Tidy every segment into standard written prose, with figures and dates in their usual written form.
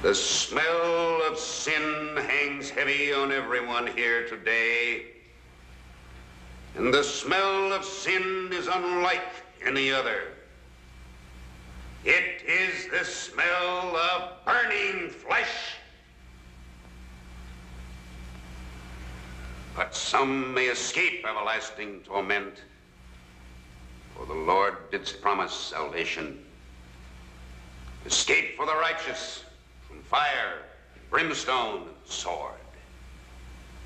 The smell of sin hangs heavy on everyone here today. And the smell of sin is unlike any other. It is the smell of burning flesh. But some may escape everlasting torment, for the Lord didst promise salvation. Escape for the righteous from fire, brimstone, and sword.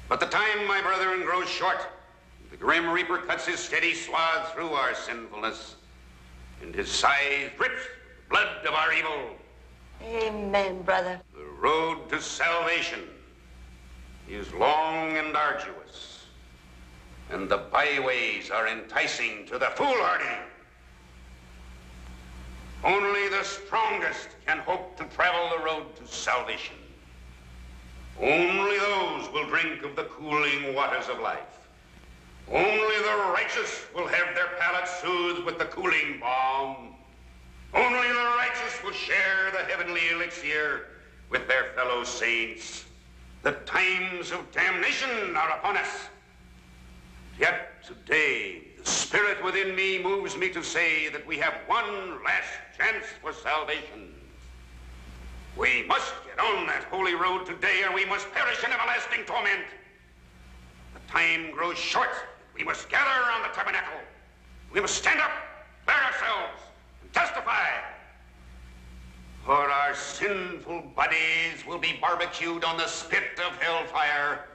But the time, my brethren, grows short. The grim reaper cuts his steady swath through our sinfulness, and his scythe drips the blood of our evil. Amen, brother. The road to salvation is long and arduous, and the byways are enticing to the foolhardy. Only the strongest can hope to travel the road to salvation. Only those will drink of the cooling waters of life. Only the righteous will have their palates soothed with the cooling balm. Only the righteous will share the heavenly elixir with their fellow saints. The times of damnation are upon us. Yet today, the Spirit within me moves me to say that we have one last chance for salvation. We must get on that holy road today, or we must perish in everlasting torment. The time grows short. We must gather around the tabernacle. We must stand up, bear ourselves, and testify. For our sinful bodies will be barbecued on the spit of hellfire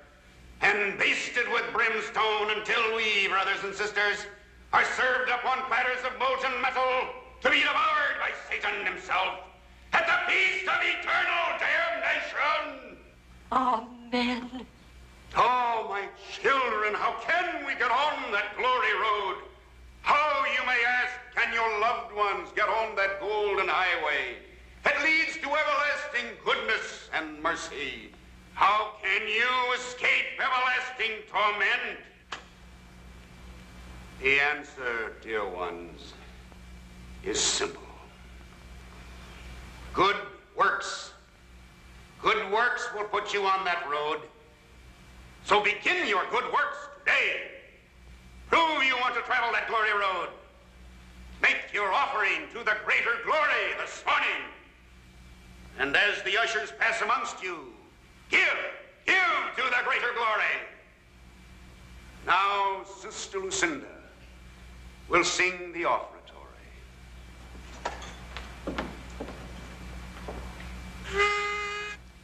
and basted with brimstone until we, brothers and sisters, are served upon platters of molten metal to be devoured by Satan himself at the feast of eternal damnation. Amen. Oh, my children, how can we get on that glory road? How, you may ask, can your loved ones get on that golden highway that leads to everlasting goodness and mercy? How can you escape everlasting torment? The answer, dear ones, is simple. Good works. Good works will put you on that road. So begin your good works today. Prove you want to travel that glory road. Make your offering to the greater glory this morning. And as the ushers pass amongst you, give to the greater glory. Now, Sister Lucinda will sing the offertory.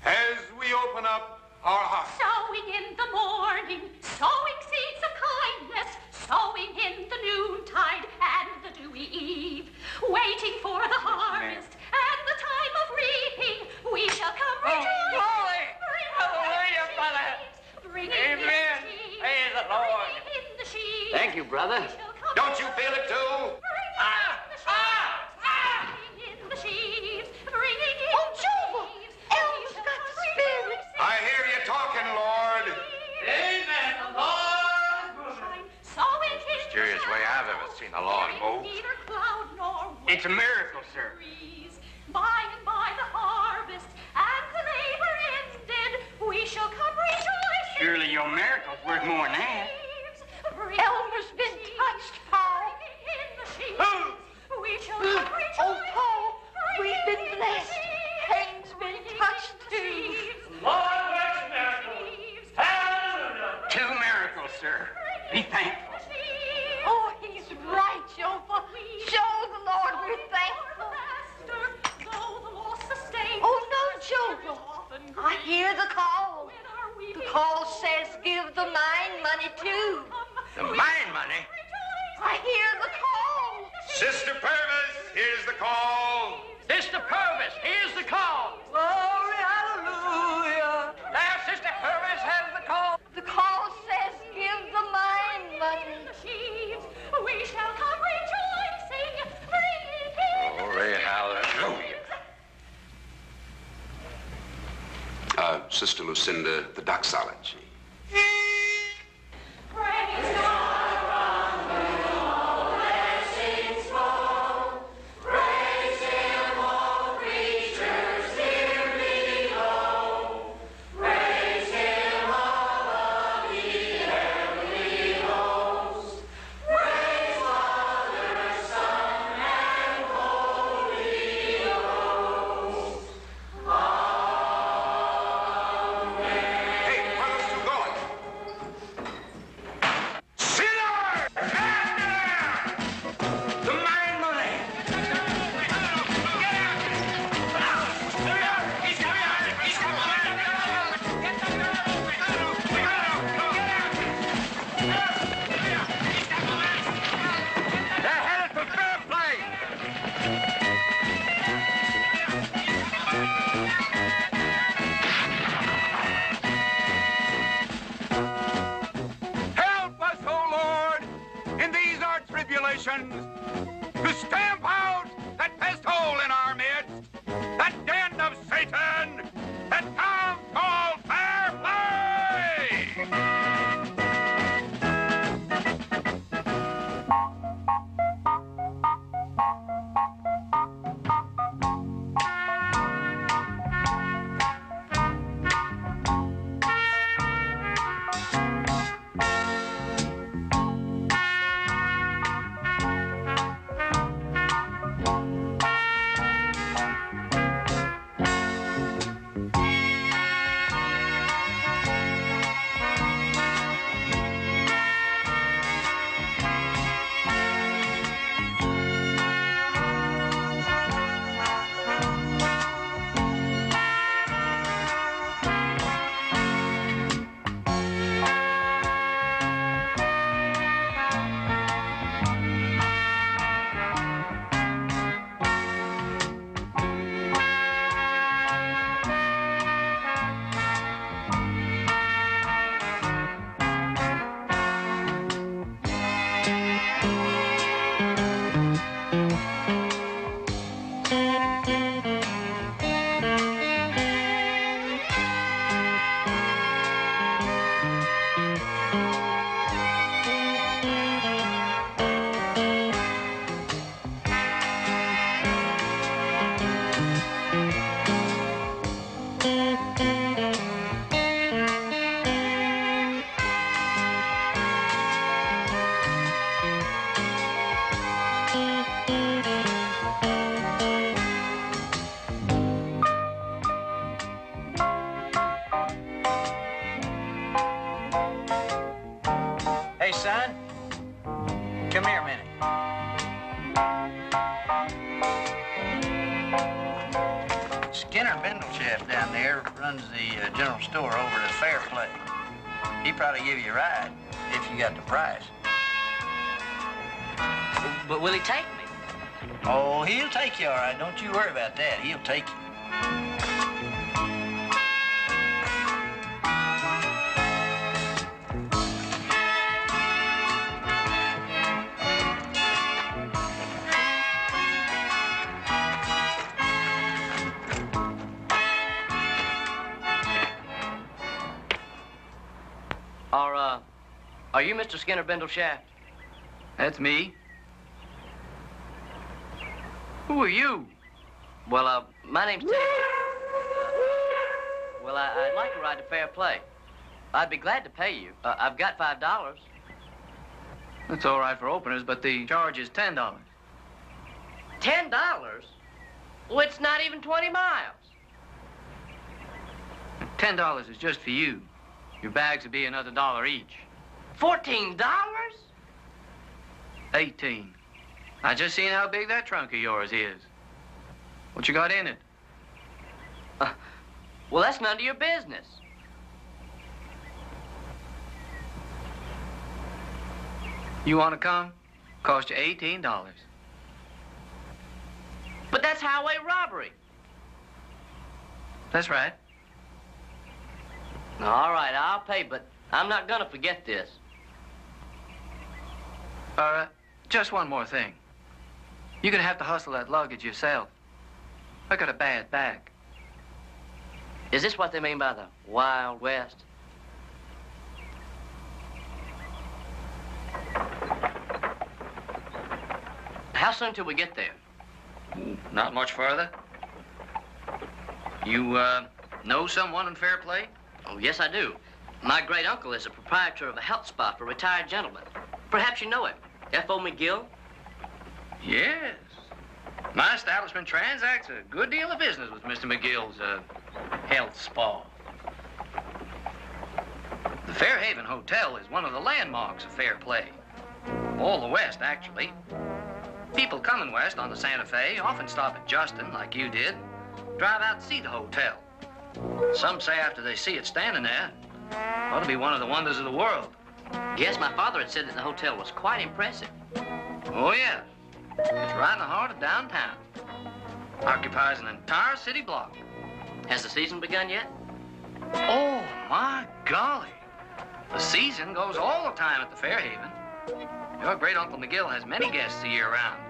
As we open up our hearts. Sowing in the morning, sowing seeds of kindness, sowing in the noontide and the dewy eve, waiting for the harvest and the time of reaping, we shall come rejoicing. Glory! Hallelujah, brother! Amen. Praise the Lord. Thank you, brother. Don't you feel it too? Oh, Jehovah! Elmer's got the Spirit. I hear you talking, Lord. Amen, Lord. Mysterious way I've ever seen the Lord move. It's a miracle, sir. By and by the harvest and the labor ended, we shall come rejoicing. Surely your miracle's worth more than that. Elmer's been touched, Paul. Who? We shall come rejoicing. Oh, Paul, we've been blessed. Payne's been touched, too. Lord works miracles. Hallelujah. 2 miracles, sir. Be thankful. Oh, he's right, Jehovah. Show the Lord we're thankful. Oh, no, Jehovah. I hear the call. The call says give the mine money, too. The mine money? I hear the call. Sister Purvis, here's the call. Sister Purvis, here's the call. Glory, hallelujah. Now, Sister Purvis has the call. The call says give the mine money. We shall come rejoicing, bringing in Glory, hallelujah. Sister Lucinda, the doxology. praise God from whom all blessings flow. Praise Him, all creatures here below. to stamp out that pest hole in our midst, that den of Satan, that town called Fairplay! Hey, son. Come here a minute. Skinner Bindleshaft down there runs the general store over at Fairplay. He'd probably give you a ride if you got the price. But will he take me? Oh, he'll take you all right. Don't you worry about that. He'll take you. Are you Mr. Skinner Bindleshaft? That's me. Who are you? Well, my name's Ted. Well, I'd like to ride to Fairplay. I'd be glad to pay you. I've got $5. That's all right for openers, but the charge is $10. $10? Well, it's not even 20 miles. $10 is just for you. Your bags would be another $1 each. $14? 18. I just seen how big that trunk of yours is. What you got in it? Well, that's none of your business. You want to come? Cost you $18. But that's highway robbery. That's right. All right, I'll pay, but I'm not gonna forget this. Just one more thing. You're gonna have to hustle that luggage yourself. I got a bad back. Is this what they mean by the Wild West? How soon till we get there? Not much further. You, know someone in Fairplay? Oh, yes, I do. My great-uncle is a proprietor of a health spa for retired gentlemen. Perhaps you know him. F.O. McGill? Yes. My establishment transacts a good deal of business with Mr. McGill's, health spa. The Fairhaven Hotel is one of the landmarks of Fairplay. All the West, actually. People coming west on the Santa Fe often stop at Justin, like you did, drive out to see the hotel. Some say after they see it standing there, ought to be one of the wonders of the world. Yes, my father had said that the hotel was quite impressive. Oh, yes. It's right in the heart of downtown. Occupies an entire city block. Has the season begun yet? Oh, my golly. The season goes all the time at the Fairhaven. Your great-uncle McGill has many guests a year round.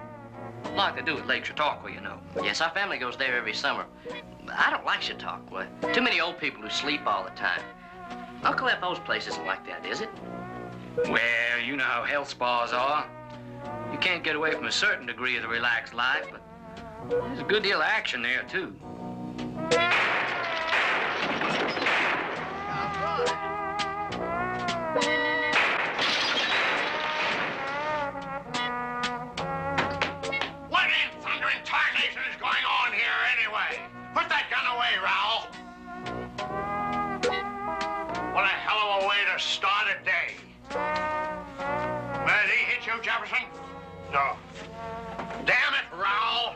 Like they do at Lake Chautauqua, you know. Yes, our family goes there every summer. I don't like Chautauqua. Too many old people who sleep all the time. Uncle F.O.'s place isn't like that, is it? Well, you know how health spas are. You can't get away from a certain degree of the relaxed life, but there's a good deal of action there, too. What in thunder and tarnation is going on here anyway? Put that gun away, Raoul. What a hell of a way to start a day. Did he hit you, Jefferson? No. Damn it, Raoul.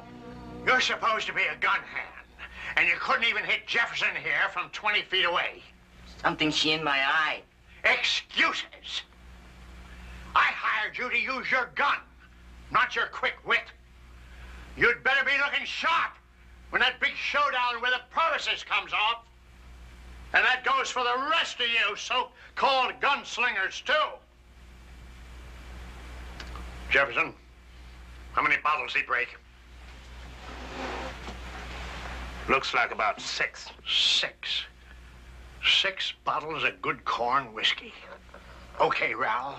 You're supposed to be a gun hand, and you couldn't even hit Jefferson here from 20 feet away. Something's in my eye. Excuses. I hired you to use your gun, not your quick wit. You'd better be looking sharp when that big showdown with the Purvises comes off. And that goes for the rest of you so-called gunslingers, too. Jefferson, how many bottles did he break? Looks like about 6. 6. 6 bottles of good corn whiskey. Okay, Raoul.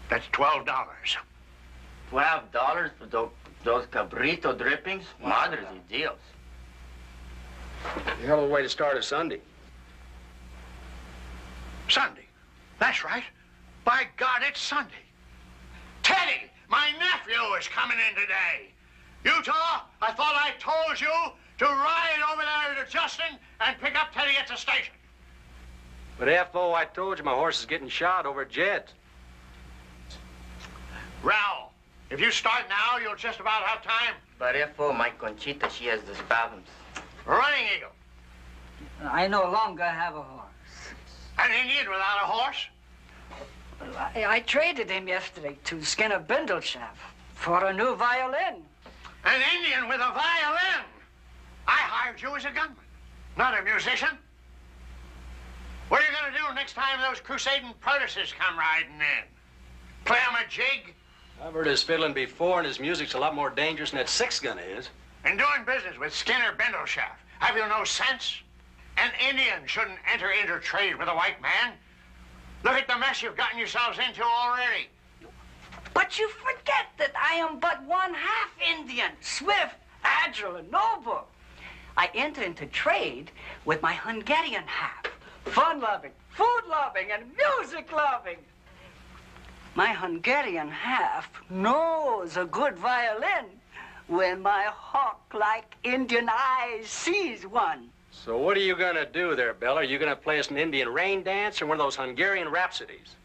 That's $12. $12 for those cabrito drippings? Madre de Dios. A hell of a way to start a Sunday. Sunday. That's right. By God, it's Sunday. Teddy, my nephew, is coming in today. Utah, I thought I told you to ride over there to Justin and pick up Teddy at the station. But F.O., I told you my horse is getting shot over at Jed's. Raoul, if you start now, you'll just about have time. But F.O., my Conchita, she has the spasms. Running Eagle. I no longer have a horse. An Indian without a horse? I traded him yesterday to Skinner Bindleshaft for a new violin. An Indian with a violin? I hired you as a gunman, not a musician. What are you going to do next time those crusading Purvises come riding in? Play 'em a jig? I've heard his fiddling before, and his music's a lot more dangerous than that 6-gun is. In doing business with Skinner Bindleshaft, have you no sense? An Indian shouldn't enter into trade with a white man. Look at the mess you've gotten yourselves into already. But you forget that I am but one-half Indian, swift, agile, and noble. I enter into trade with my Hungarian half, fun-loving, food-loving, and music-loving. My Hungarian half knows a good violin when my hawk-like Indian eyes sees one. So what are you going to do there, Bella? Are you going to play us an Indian rain dance or one of those Hungarian rhapsodies?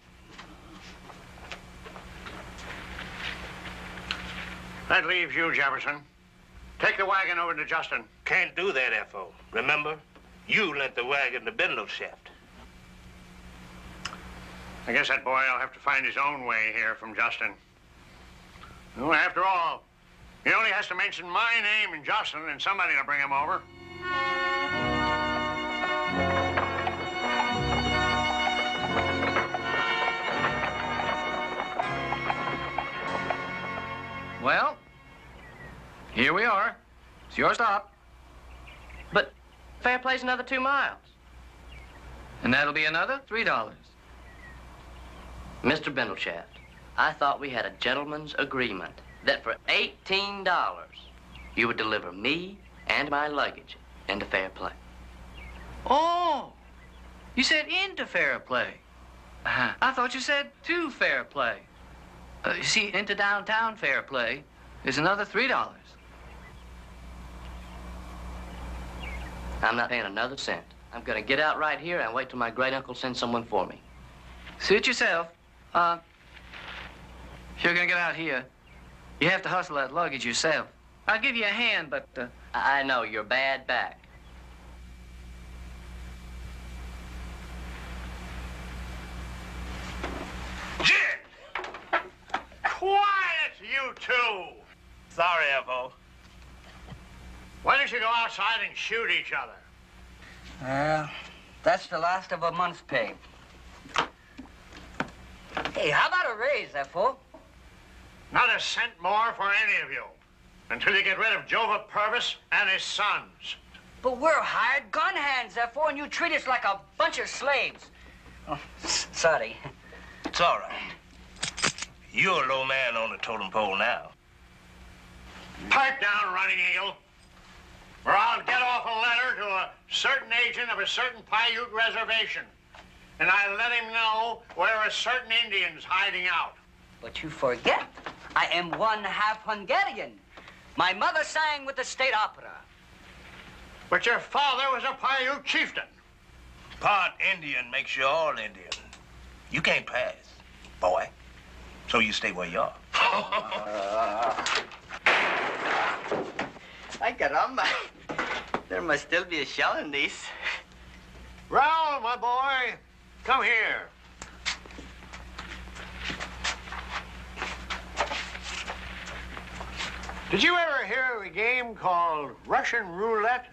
That leaves you, Jefferson. Take the wagon over to Justin. Can't do that, F.O. Remember? You lent the wagon to Bindleshaft. I guess that boy will have to find his own way here from Justin. Well, after all, he only has to mention my name and Justin, and somebody will bring him over. Well, here we are. It's your stop. But Fairplay's another 2 miles. And that'll be another $3. Mr. Bindleshaft, I thought we had a gentleman's agreement that for $18, you would deliver me and my luggage into Fairplay. Oh, you said into Fairplay. I thought you said to Fairplay. You see, into downtown Fairplay is another $3. I'm not paying another cent. I'm going to get out right here and wait till my great uncle sends someone for me. Suit yourself. If you're going to get out here, you have to hustle that luggage yourself. I'll give you a hand, but... I know, you're bad back. Jim! Quiet, you two! Sorry, F.O. Why don't you go outside and shoot each other? Well, that's the last of a month's pay. Hey, how about a raise, F.O.? Not a cent more for any of you until you get rid of Jova Purvis and his sons. But we're hired gun hands, therefore, and you treat us like a bunch of slaves. Oh, sorry. It's all right. You're a low man on the totem pole now. Pipe down, Running Eagle, or I'll get off a letter to a certain agent of a certain Paiute reservation, and I let him know where a certain Indian's hiding out. But you forget, I am one half Hungarian. My mother sang with the state opera. But your father was a Paiute chieftain. Part Indian makes you all Indian. You can't pass, boy. So you stay where you are. Ay, caramba. There must still be a shell in these. Raoul, my boy, come here. Did you ever hear of a game called Russian roulette?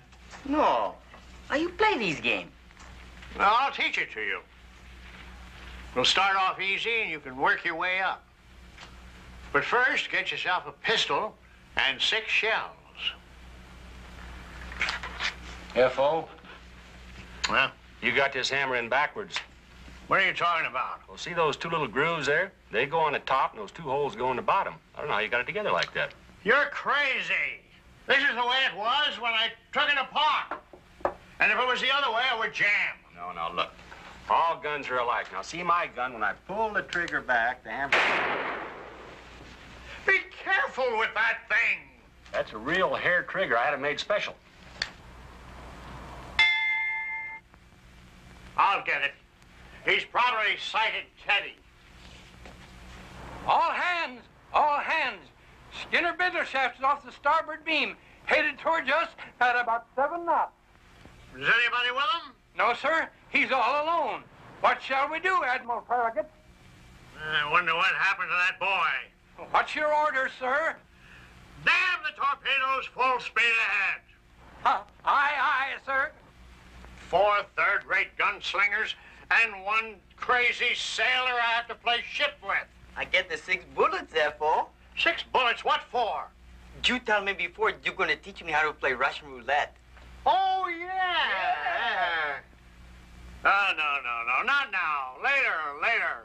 No. How you play these games? Well, I'll teach it to you. We'll start off easy and you can work your way up. But first, get yourself a pistol and 6 shells. F.O. Well, You got this hammer in backwards. what are you talking about? Well, see those 2 little grooves there? They go on the top, and those 2 holes go in the bottom. I don't know how you got it together like that. You're crazy. This is the way it was when I took it apart. And if it was the other way, it would jam. No, look. All guns are alike. Now, see my gun? When I pull the trigger back, the hammer... Be careful with that thing. That's a real hair trigger. I had it made special. I'll get it. He's probably sighted Teddy. All hands! All hands! Skinner Biddershaft is off the starboard beam, headed towards us at about 7 knots. Is anybody with him? No, sir. He's all alone. What shall we do, Admiral Farragut? I wonder what happened to that boy. What's your order, sir? Damn the torpedoes, full speed ahead. Aye, sir. 4 third-rate gunslingers and 1 crazy sailor I have to play ship with. I get the 6 bullets, therefore. 6 bullets, what for? You tell me before you're gonna teach me how to play Russian roulette. Oh, yeah. Oh, no, not now. Later.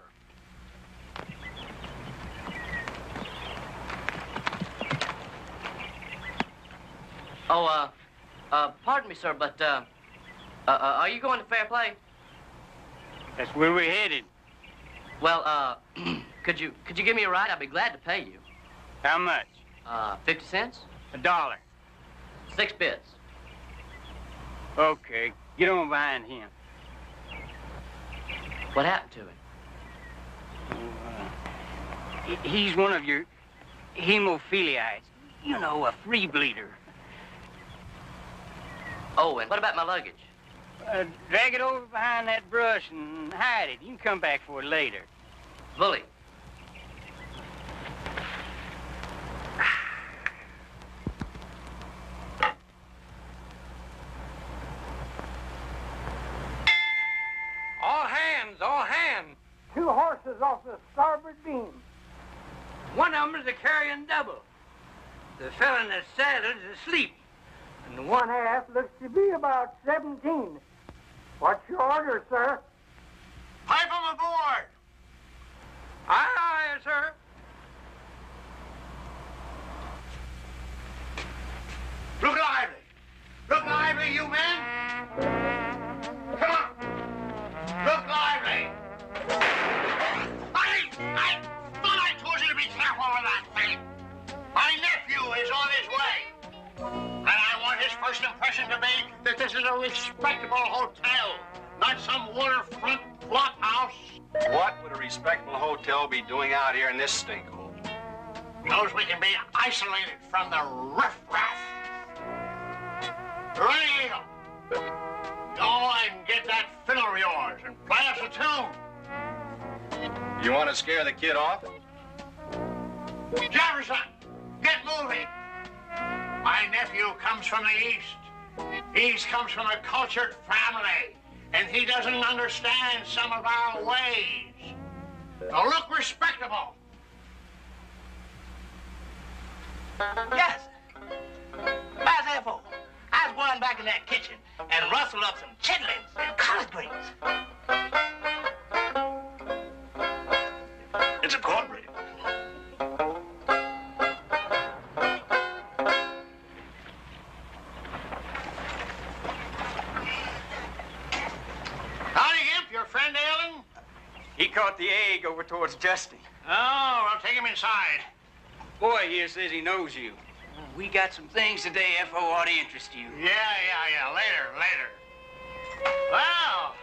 Oh, pardon me, sir, but, are you going to Fairplay? That's where we're headed. Well, could you give me a ride? I'd be glad to pay you. How much? 50 cents? $1. 6 bits. Okay, get on behind him. What happened to him? He's one of your hemophiliacs. You know, a free bleeder. Oh, and what about my luggage? Drag it over behind that brush and hide it. You can come back for it later. Bully. All hands. 2 horses off the starboard beam. One of them is a carrying double. The fellow in the saddle is asleep. And the 1/2 looks to be about 17. What's your order, sir? Pipe him aboard. Aye, sir. Look lively. Look lively, you men. Come on. Look lively. I thought I told you to be careful with that thing. My nephew is on his way. And I want his first impression to be that this is a respectable hotel, not some waterfront flop house. What would a respectable hotel be doing out here in this stinkhole? Knows we can be isolated from the riffraff. Running Eagle, go and get that fiddle of yours and play us a tune. You want to scare the kid off? Jefferson, get moving. My nephew comes from the East. He comes from a cultured family, and he doesn't understand some of our ways. Now look respectable. Yes. Where's F.O.? I was going back in that kitchen and rustled up some chitlins and collard greens. It's a cornbread. Howdy, Imp. Your friend Ellen? He caught the egg over towards Justin. Oh, well, take him inside. Boy here says he knows you. We got some things today, F.O. ought to interest you. Yeah. Later. Well,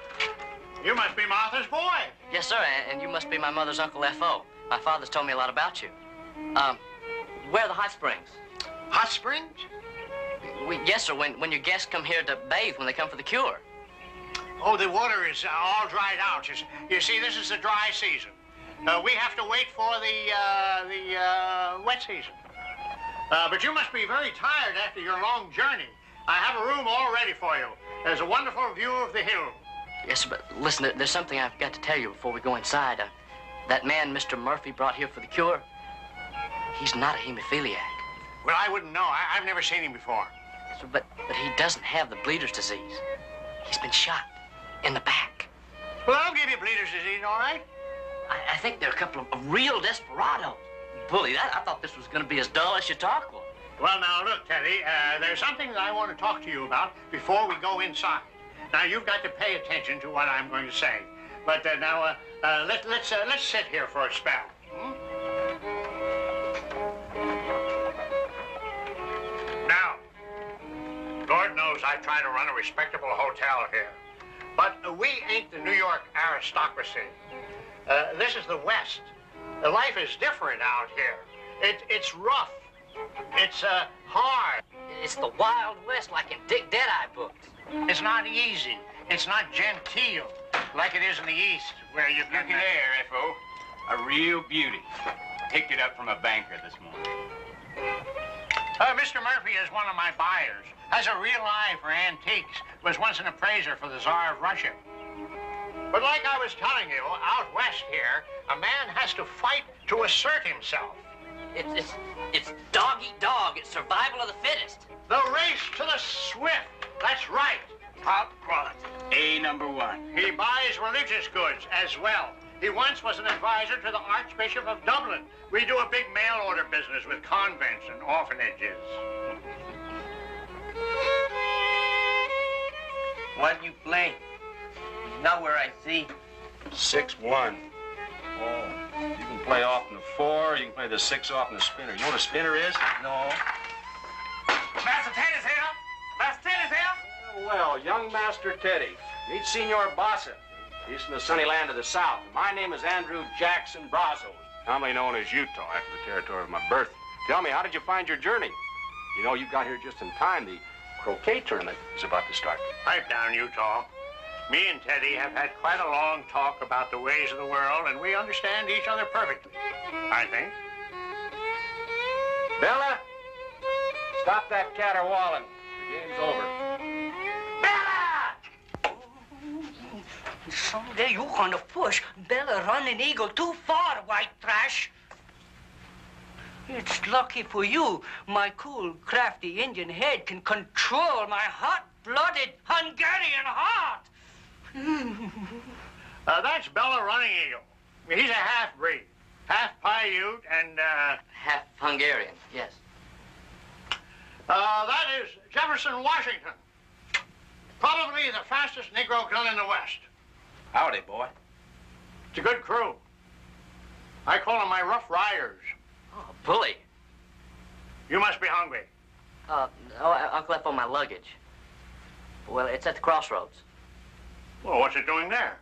you must be Martha's boy. Yes, sir, and you must be my mother's Uncle F.O. My father's told me a lot about you. Where are the hot springs? Hot springs? Yes, sir, when your guests come here to bathe when they come for the cure. Oh, the water is all dried out. You see, this is the dry season. We have to wait for the wet season. But you must be very tired after your long journey. I have a room all ready for you. There's a wonderful view of the hill. Yes, sir, but listen, there's something I've got to tell you before we go inside. That man Mr. Murphy brought here for the cure, he's not a hemophiliac. Well, I wouldn't know. I've never seen him before. Sir, but he doesn't have the bleeder's disease. He's been shot in the back. Well, I'll give you bleeder's disease, all right? I think they're a couple of real desperados. Bully, I thought this was going to be as dull as Chautauqua. Well, now, look, Teddy, there's something that I want to talk to you about before we go inside. Now, you've got to pay attention to what I'm going to say. But now, let's sit here for a spell. Hmm? Now, Lord knows I try to run a respectable hotel here. But we ain't the New York aristocracy. This is the West. Life is different out here. It's rough. It's hard. It's the Wild West like in Dick Deadeye books. It's not easy. It's not genteel like it is in the East, where you've got Looky there, F.O. A real beauty. Picked it up from a banker this morning. Mr. Murphy is one of my buyers. Has a real eye for antiques. Was once an appraiser for the Tsar of Russia. But like I was telling you, out west here, a man has to fight to assert himself. It's dog eat dog. It's survival of the fittest. The race to the swift. That's right. Top quality. A#1. He buys religious goods as well. He once was an advisor to the Archbishop of Dublin. We do a big mail order business with convents and orphanages. What you play? Not where I see. 6-1. Oh, you can play off in the 4, you can play the 6 off in the spinner. You know what a spinner is? No. Master Teddy's here. Master Teddy's here. Well, young Master Teddy. Meet Senor Bossa. He's from the sunny land of the South. My name is Andrew Jackson Brazos, commonly known as Utah, after the territory of my birth. Tell me, how did you find your journey? You know, you got here just in time. The croquet tournament is about to start. Pipe down, Utah. Me and Teddy have had quite a long talk about the ways of the world, and we understand each other perfectly, I think. Bella, stop that caterwauling. The game's over. Someday you're gonna push Bella Running Eagle too far, white trash. It's lucky for you, my cool, crafty Indian head can control my hot-blooded Hungarian heart. That's Bella Running Eagle. He's a half-breed. Half Paiute and, Half Hungarian, yes. that is Jefferson Washington. Probably the fastest Negro gun in the West. Howdy, boy. It's a good crew. I call them my Rough Riders. Oh, bully. You must be hungry. Uncle F on my luggage. Well, it's at the crossroads. Well, what's it doing there?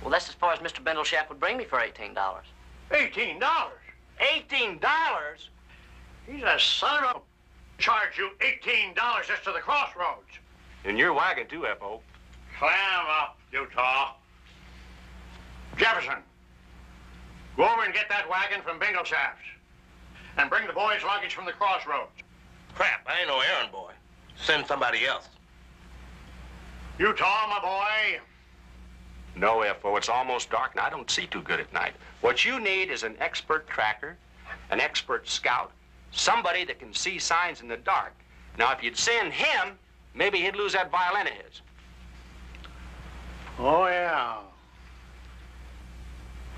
Well, that's as far as Mr. Bendleshap would bring me for $18. $18? $18? He's a son of a... Charge you $18 just to the crossroads. In your wagon, too, F.O. Clam up, Utah. Jefferson, go over and get that wagon from Bendleshap's. And bring the boys' luggage from the crossroads. Crap, I ain't no errand boy. Send somebody else. Utah, my boy. No, F.O., it's almost dark and I don't see too good at night. What you need is an expert tracker an expert scout, somebody that can see signs in the dark. Now, if you'd send him, maybe he'd lose that violin of his. Oh, yeah.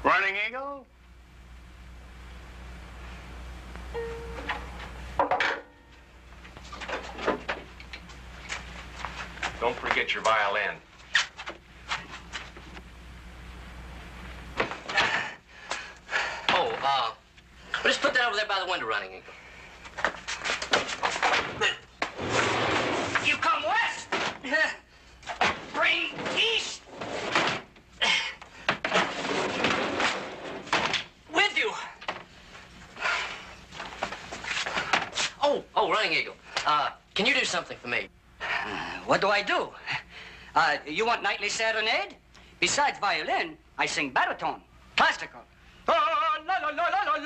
Running Eagle? Don't forget your violin. Oh, just put that over there by the window, Running Eagle. You come west, bring east. With you. Oh, Running Eagle, can you do something for me? What do I do? You want nightly serenade? Besides violin, I sing baritone, classical. Oh, la la la la la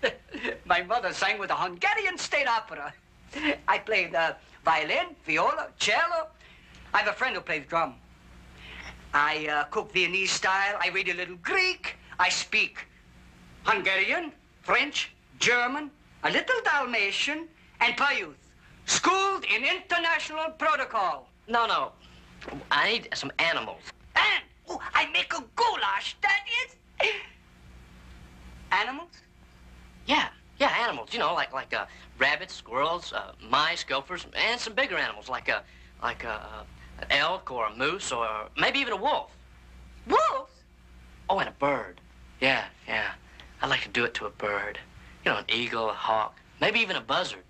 la. My mother sang with the Hungarian State Opera. I play the violin, viola, cello. I have a friend who plays drum. I cook Viennese style. I read a little Greek. I speak Hungarian, French, German, a little Dalmatian, and Paiute. Schooled in international protocol. No. I need some animals. And I make a goulash, that is. Animals? Yeah, animals. You know, like rabbits, squirrels, mice, gophers, and some bigger animals like an elk or a moose or maybe even a wolf. Wolves? Oh, and a bird. Yeah. I'd like to do it to a bird. You know, an eagle, a hawk, maybe even a buzzard.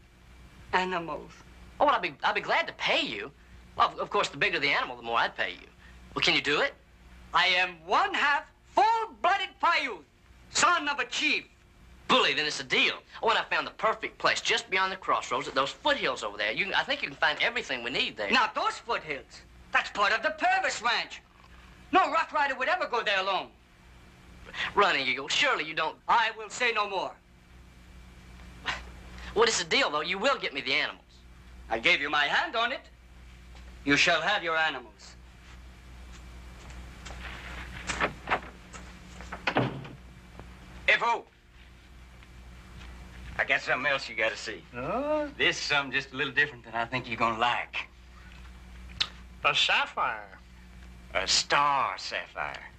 Animals. Oh, well, I'd be glad to pay you. Well, of course, the bigger the animal, the more I'd pay you. Well, can you do it? I am one half full-blooded Paiute, son of a chief. Bully, then it's a deal. Oh, and I found the perfect place just beyond the crossroads at those foothills over there. I think you can find everything we need there. Not those foothills. That's part of the Purvis Ranch. No Rough Rider would ever go there alone. Running Eagle, surely you don't... I will say no more. What is the deal, though? You will get me the animals. I gave you my hand on it. You shall have your animals. F.O. I got something else you gotta see. Oh? This is something just a little different than I think you're gonna like. A sapphire. A star sapphire.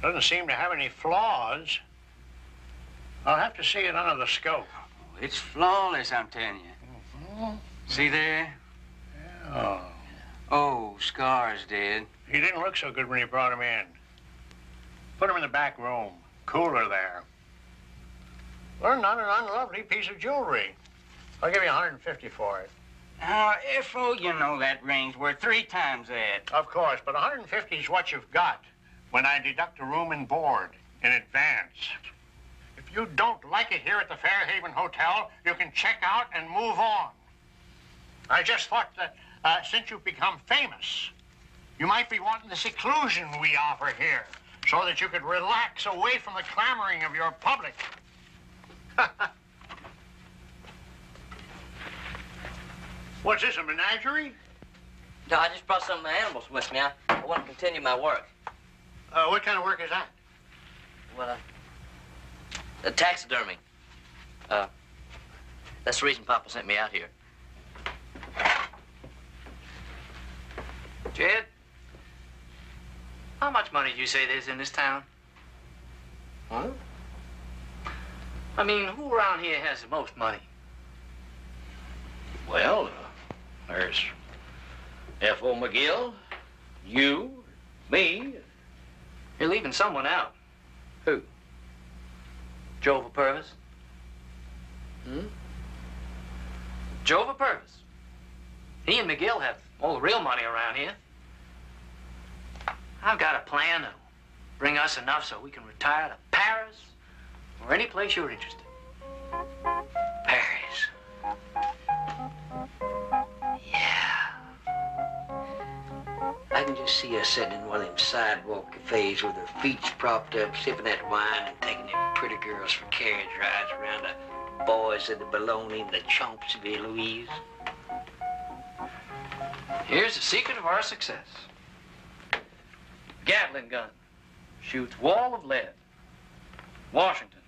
Doesn't seem to have any flaws. I'll have to see it under the scope. It's flawless, I'm telling you. Mm-hmm. See there? Oh. Oh, Scar's dead. He didn't look so good when you brought him in. Put him in the back room. Cooler there. Well, not an unlovely piece of jewelry. I'll give you 150 for it. Now, F.O., you know that ring's worth 3 times that. Of course, but 150 is what you've got when I deduct a room and board in advance. If you don't like it here at the Fairhaven Hotel, you can check out and move on. I just thought that since you've become famous, you might be wanting the seclusion we offer here so that you could relax away from the clamoring of your public. What's this, a menagerie? No, I just brought some of my animals with me. I want to continue my work. What kind of work is that? Well, taxidermy. That's the reason Papa sent me out here. Jed, how much money do you say there's in this town? Huh? I mean, who around here has the most money? Well, there's F.O. McGill, you, me. You're leaving someone out. Who? Jova Purvis. Jova Purvis. He and McGill have all the real money around here. I've got a plan to bring us enough so we can retire to Paris or any place you're interested. Paris. Yeah. I can just see us sitting in one of them sidewalk cafes with our feet propped up, sipping that wine and taking them pretty girls for carriage rides around the boys of the bologna and the chomps of Eloise. Here's the secret of our success. Gatling gun. Shoots wall of lead. Washington.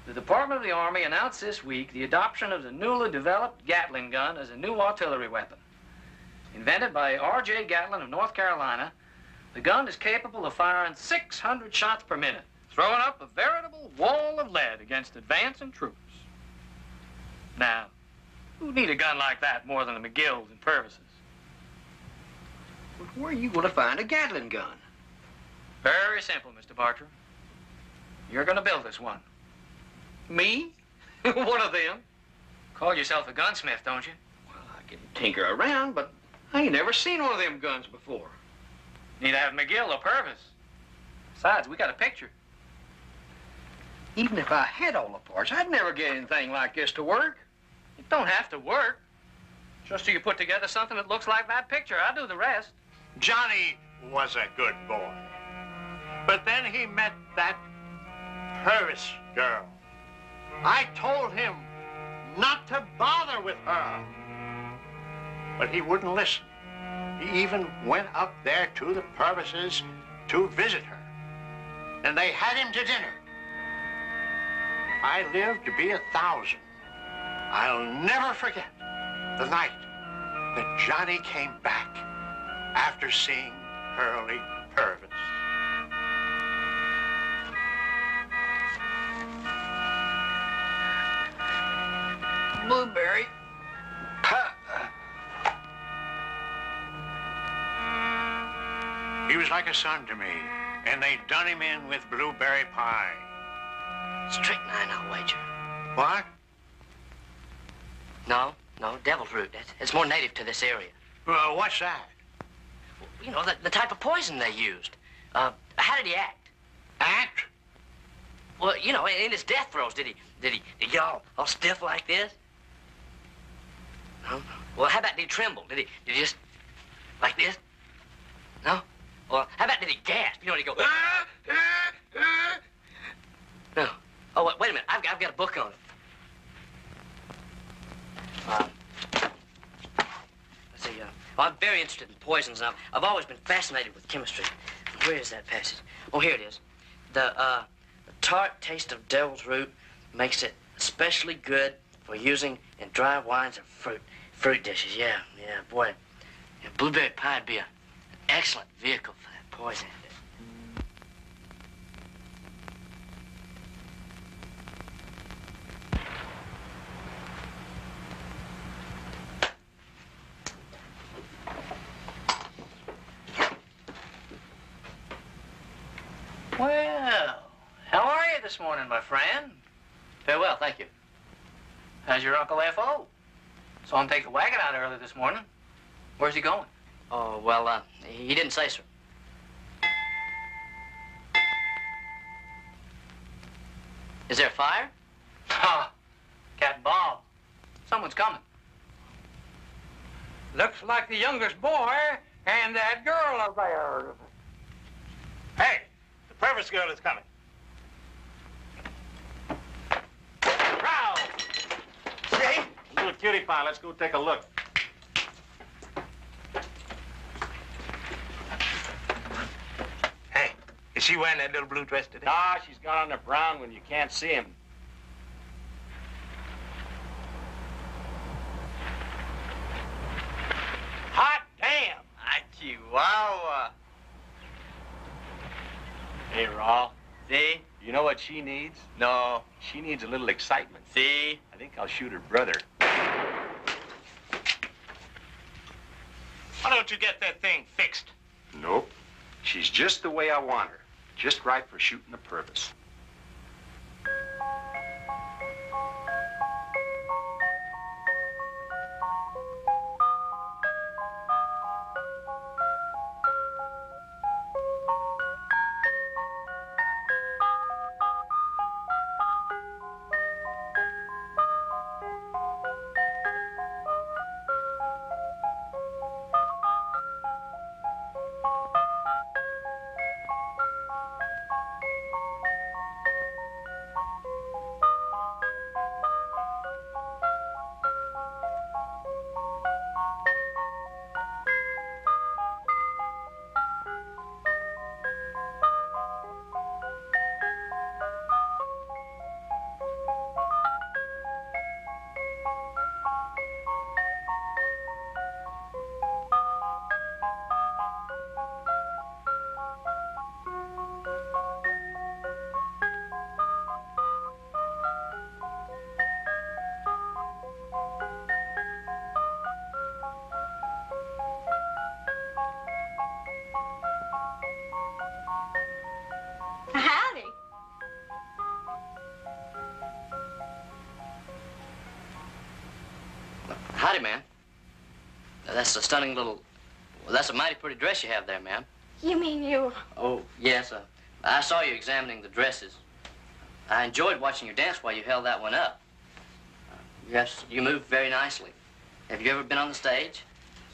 The Department of the Army announced this week the adoption of the newly developed Gatling gun as a new artillery weapon. Invented by R.J. Gatlin of North Carolina, the gun is capable of firing 600 shots per minute, throwing up a veritable wall of lead against advancing troops. Now, who'd need a gun like that more than the McGills and Purvises? But where are you going to find a Gatling gun? Very simple, Mr. Bartram. You're going to build this one. Me? One of them. Call yourself a gunsmith, don't you? Well, I can tinker around, but I ain't never seen one of them guns before. Need to have McGill or Purvis. Besides, we got a picture. Even if I had all the parts, I'd never get anything like this to work. It don't have to work. Just so you put together something that looks like that picture. I'll do the rest. Johnny was a good boy. But then he met that Purvis girl. I told him not to bother with her. But he wouldn't listen. He even went up there to the Purvises to visit her. And they had him to dinner. I lived to be 1,000. I'll never forget the night that Johnny came back after seeing Hurley Purvis. Blueberry. He was like a son to me, and they done him in with blueberry pie. Strychnine, I'll wager. What? No, devil's root. It's more native to this area. What's that? You know, the type of poison they used. How did he act? Act? Well, you know, in his death throes, did he get all stiff like this? No? Well, how about did he tremble? Did he just, like this? No? Well, how about did he gasp? You know, did he go, No. Oh, wait a minute. I've got a book on it. Let's see, well, I'm very interested in poisons, and I've always been fascinated with chemistry. Where is that passage? Oh, here it is. The tart taste of devil's root makes it especially good for using in dry wines or fruit dishes. Yeah, boy. Yeah, blueberry pie would be an excellent vehicle for that poison. Well, how are you this morning, my friend? Very well, thank you. How's your Uncle F.O.? Saw him take the wagon out early this morning. Where's he going? Oh, well, he didn't say, sir. Is there a fire? Ha! Captain Bob. Someone's coming. Looks like the youngest boy and that girl of theirs. Hey, the Purvis girl is coming. Row! See? A little cutie pie. Let's go take a look. Hey, is she wearing that little blue dress today? Ah, she's got on the brown one. You can't see him. Hot damn! Chihuahua. Hey, Rawl. See? You know what she needs? No. She needs a little excitement. See? I think I'll shoot her brother. Why don't you get that thing fixed? Nope. She's just the way I want her. Just right for shooting the Purvis. Howdy, ma'am. That's a stunning little... Well, that's a mighty pretty dress you have there, ma'am. You mean you? Oh, yes. I saw you examining the dresses. I enjoyed watching you dance while you held that one up. Yes, you moved very nicely. Have you ever been on the stage?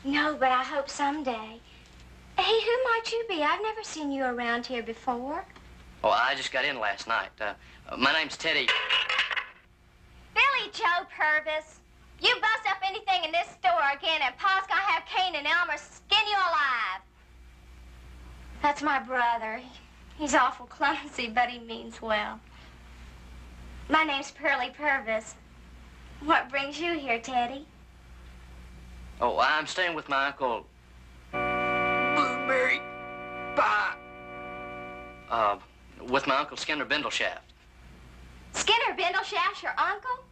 No, but I hope someday. Hey, who might you be? I've never seen you around here before. Oh, I just got in last night. My name's Teddy. Billy Joe Purvis. You bust up anything in this store again, and Pa's gonna have Kane and Elmer skin you alive. That's my brother. He's awful clumsy, but he means well. My name's Pearlie Purvis. What brings you here, Teddy? Oh, I'm staying with my uncle... Blueberry pie. With my Uncle Skinner Bindleshaft. Skinner Bindleshaft's your uncle?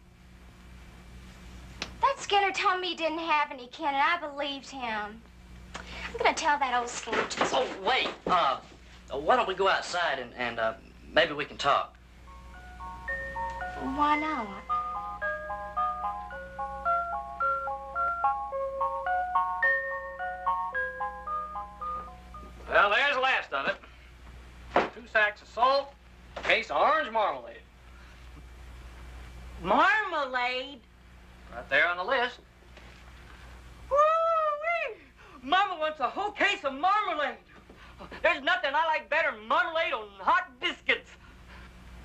That Skinner told me he didn't have any kin, and I believed him. I'm gonna tell that old Skinner just... Oh, wait. Why don't we go outside and maybe we can talk? Why not? Well, there's the last of it. 2 sacks of salt, a case of orange marmalade. Marmalade? Right there on the list. Woo-wee! Mama wants a whole case of marmalade. There's nothing I like better than marmalade on hot biscuits.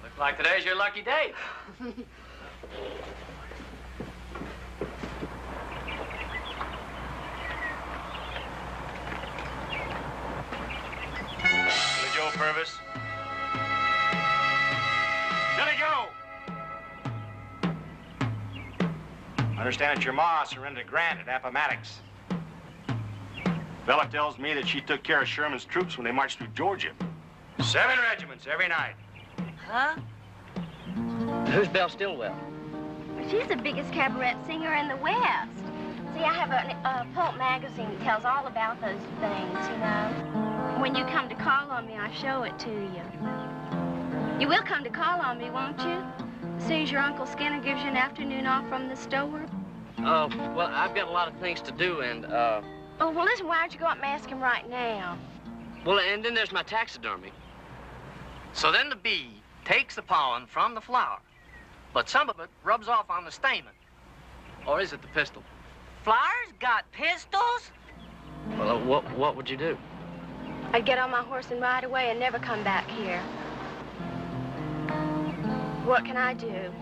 Looks like today's your lucky day. Billy Joe Purvis. Billy Joe! I understand that your ma surrendered Grant at Appomattox. Bella tells me that she took care of Sherman's troops when they marched through Georgia. 7 regiments every night. Huh? Who's Belle Stillwell? She's the biggest cabaret singer in the West. See, I have a pulp magazine that tells all about those things, you know. When you come to call on me, I show it to you. You will come to call on me, won't you? As soon as your Uncle Skinner gives you an afternoon off from the store. Well, I've got a lot of things to do and, Oh, well, listen, why don't you go up and ask him right now? Well, and then there's my taxidermy. So then the bee takes the pollen from the flower, but some of it rubs off on the stamen. Or is it the pistil? Flowers got pistols? Well, what would you do? I'd get on my horse and ride away and never come back here. What can I do?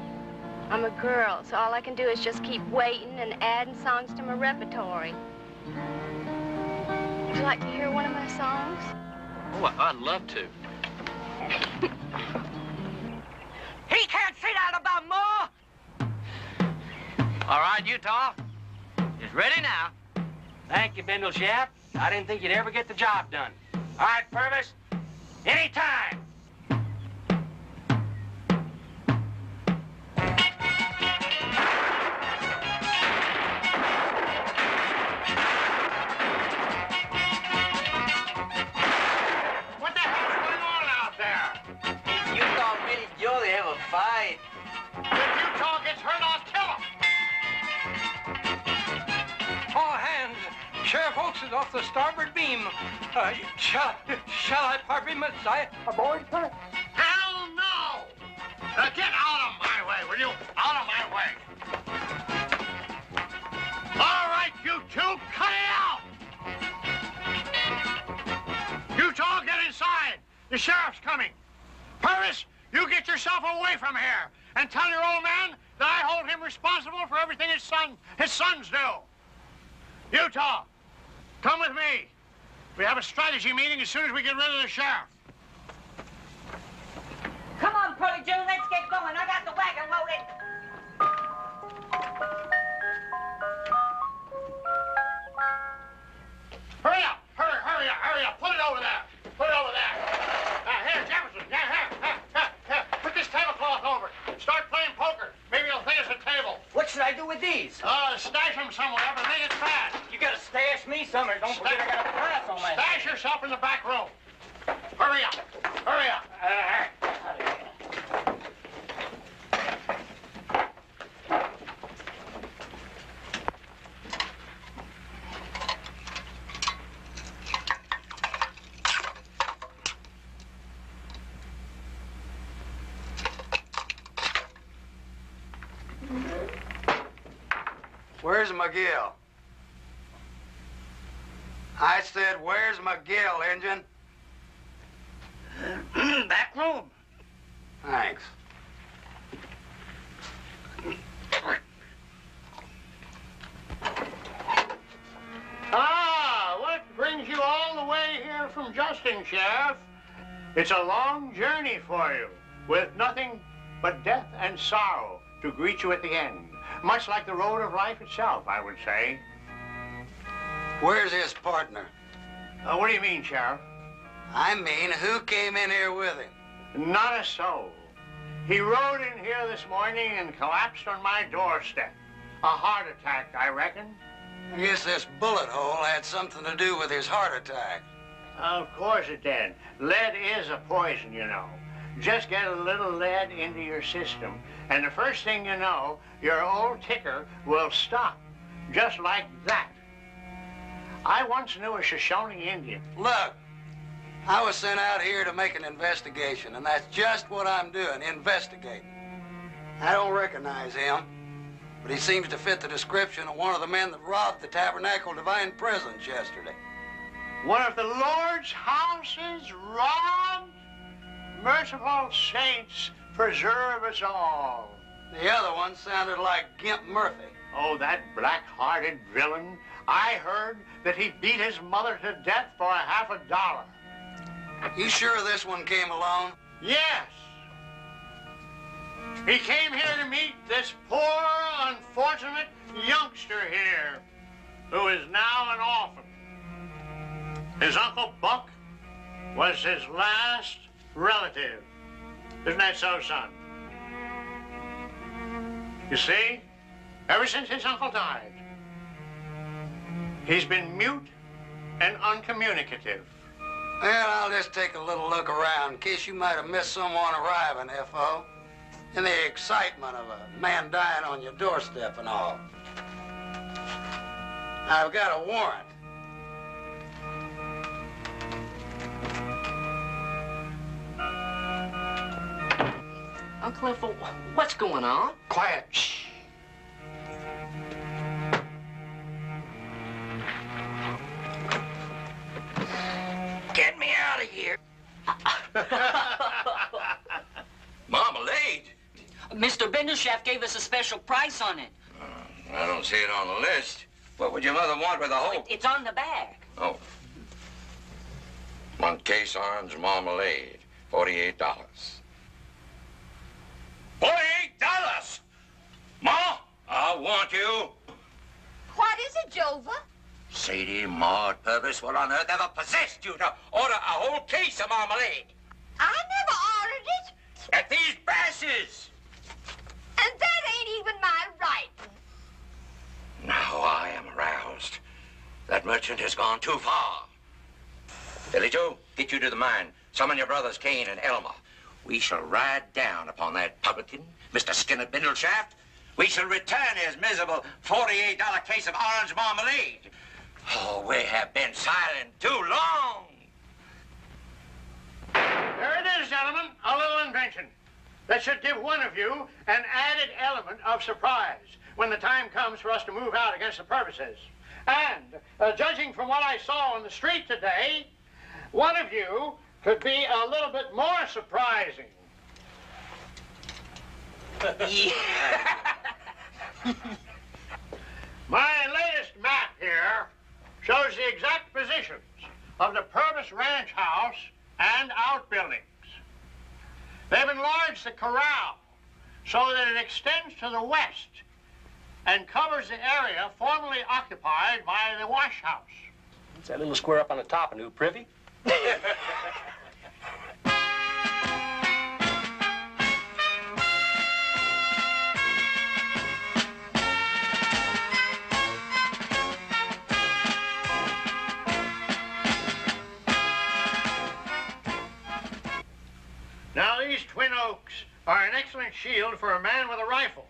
I'm a girl, so all I can do is just keep waiting and adding songs to my repertory. Would you like to hear one of my songs? Oh, I'd love to. He can't say that about Ma! All right, Utah. It's ready now. Thank you, Bindleshaft. I didn't think you'd ever get the job done. All right, Purvis. Anytime. What the hell's going on out there? You thought Billy Joe they have a fight. If Utah gets hurt, I'll kill him. All hands. Sheriff Oakes is off the starboard beam. Shall I part him as I aboard, sir? Hell no! Get out of my way, will you? Out of my way. All right, you two, cut it out! Utah, get inside. The sheriff's coming. Purvis, you get yourself away from here and tell your old man that I hold him responsible for everything his sons do. Utah, come with me. We have a strategy meeting as soon as we get rid of the sheriff. Come on, Pearlie Joe, let's get going. I got the wagon loaded. Hurry up! Hurry up! Put it over there! Put it over there! Here, Jefferson! Here! Put this tablecloth over it. Start playing poker. Maybe you'll think it's a table. What should I do with these? Stash them somewhere, but make it fast. You gotta stash me somewhere. Don't forget I got a price on my Stash yourself in the back room. Hurry up! Hurry up! Where's McGill? I said, where's McGill, Injun? Back room. Thanks. Ah, what brings you all the way here from Justin, Sheriff? It's a long journey for you, with nothing but death and sorrow to greet you at the end. Much like the road of life itself, I would say. Where's his partner? What do you mean, Sheriff? I mean, who came in here with him? Not a soul. He rode in here this morning and collapsed on my doorstep. A heart attack, I reckon. I guess this bullet hole had something to do with his heart attack. Of course it did. Lead is a poison, you know. Just get a little lead into your system, and the first thing you know, your old ticker will stop. Just like that. I once knew a Shoshone Indian. Look, I was sent out here to make an investigation, and that's just what I'm doing, investigating. I don't recognize him, but he seems to fit the description of one of the men that robbed the Tabernacle Divine Presence yesterday. One of the Lord's houses robbed? Merciful saints, preserve us all. The other one sounded like Gimp Murphy. Oh, that black-hearted villain. I heard that he beat his mother to death for $50. You sure this one came alone? Yes. He came here to meet this poor, unfortunate youngster here, who is now an orphan. His Uncle Buck was his last relative. Isn't that so, son? You see, ever since his uncle died, he's been mute and uncommunicative. Well, I'll just take a little look around in case you might have missed someone arriving, F.O. In the excitement of a man dying on your doorstep and all. I've got a warrant. Uncle Ethel, what's going on? Quiet. Shh. Get me out of here. Marmalade? Mr. Bindleshaft gave us a special price on it. I don't see it on the list. What would your mother want with a whole... It's on the bag. Oh. 1 case orange marmalade, $48. $48? Ma, I want you. What is it, Jova? Sadie, Maud Purvis, what on earth ever possessed you to order a whole case of marmalade? I never ordered it. At these prices. And that ain't even my right. Now I am aroused. That merchant has gone too far. Billy Joe, get you to the mine. Summon your brothers Kane and Elmer. We shall ride down upon that publican, Mr. Skinner Bindleshaft. We shall return his miserable $48 case of orange marmalade. Oh, we have been silent too long. There it is, gentlemen, a little invention that should give one of you an added element of surprise when the time comes for us to move out against the purposes. And, judging from what I saw on the street today, one of you could be a little bit more surprising. My latest map here shows the exact positions of the Purvis Ranch House and outbuildings. They've enlarged the corral so that it extends to the west and covers the area formerly occupied by the wash house. What's that little square up on the top, a new privy? Now, these twin oaks are an excellent shield for a man with a rifle.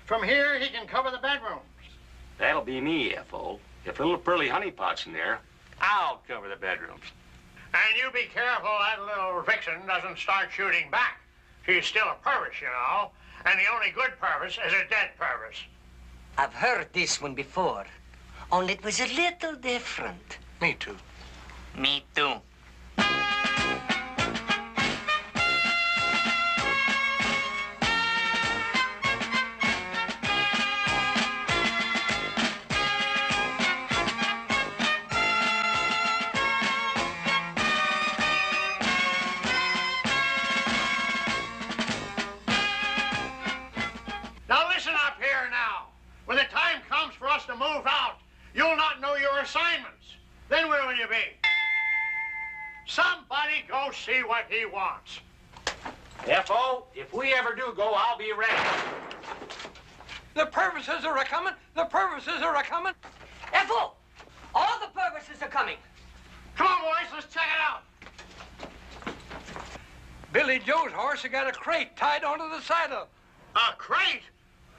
From here, he can cover the bedrooms. That'll be me, F.O. If little Pearly Honeypot's in there, I'll cover the bedrooms. And you be careful that little vixen doesn't start shooting back. She's still a Purvis, you know, and the only good Purvis is a dead Purvis. I've heard this one before, only it was a little different. Me too. Me too. Now listen up here now. When the time comes for us to move out, you'll not know your assignments. Then where will you be? Somebody go see what he wants. F.O., if we ever do go, I'll be ready. The Purvises are a-coming. The Purvises are a-coming. F.O., all the Purvises are coming. Come on, boys, let's check it out. Billy Joe's horse has got a crate tied onto the saddle. A crate?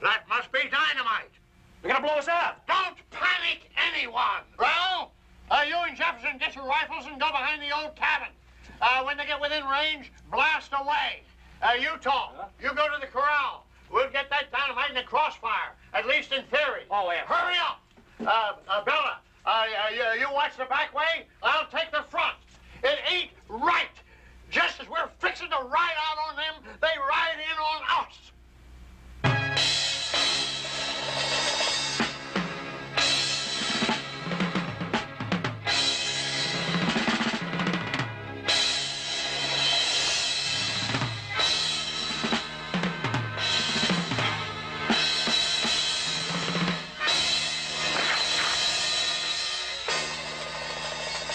That must be dynamite. They're gonna blow us up. Don't panic anyone. Well, you and Jefferson get your rifles and go behind the old cabin. When they get within range, blast away. Utah, you go to the corral. We'll get that dynamite in the crossfire, at least in theory. Oh, yeah. Hurry up. Bella, you watch the back way. I'll take the front. It ain't right. Just as we're fixing to ride out on them, they ride in on us.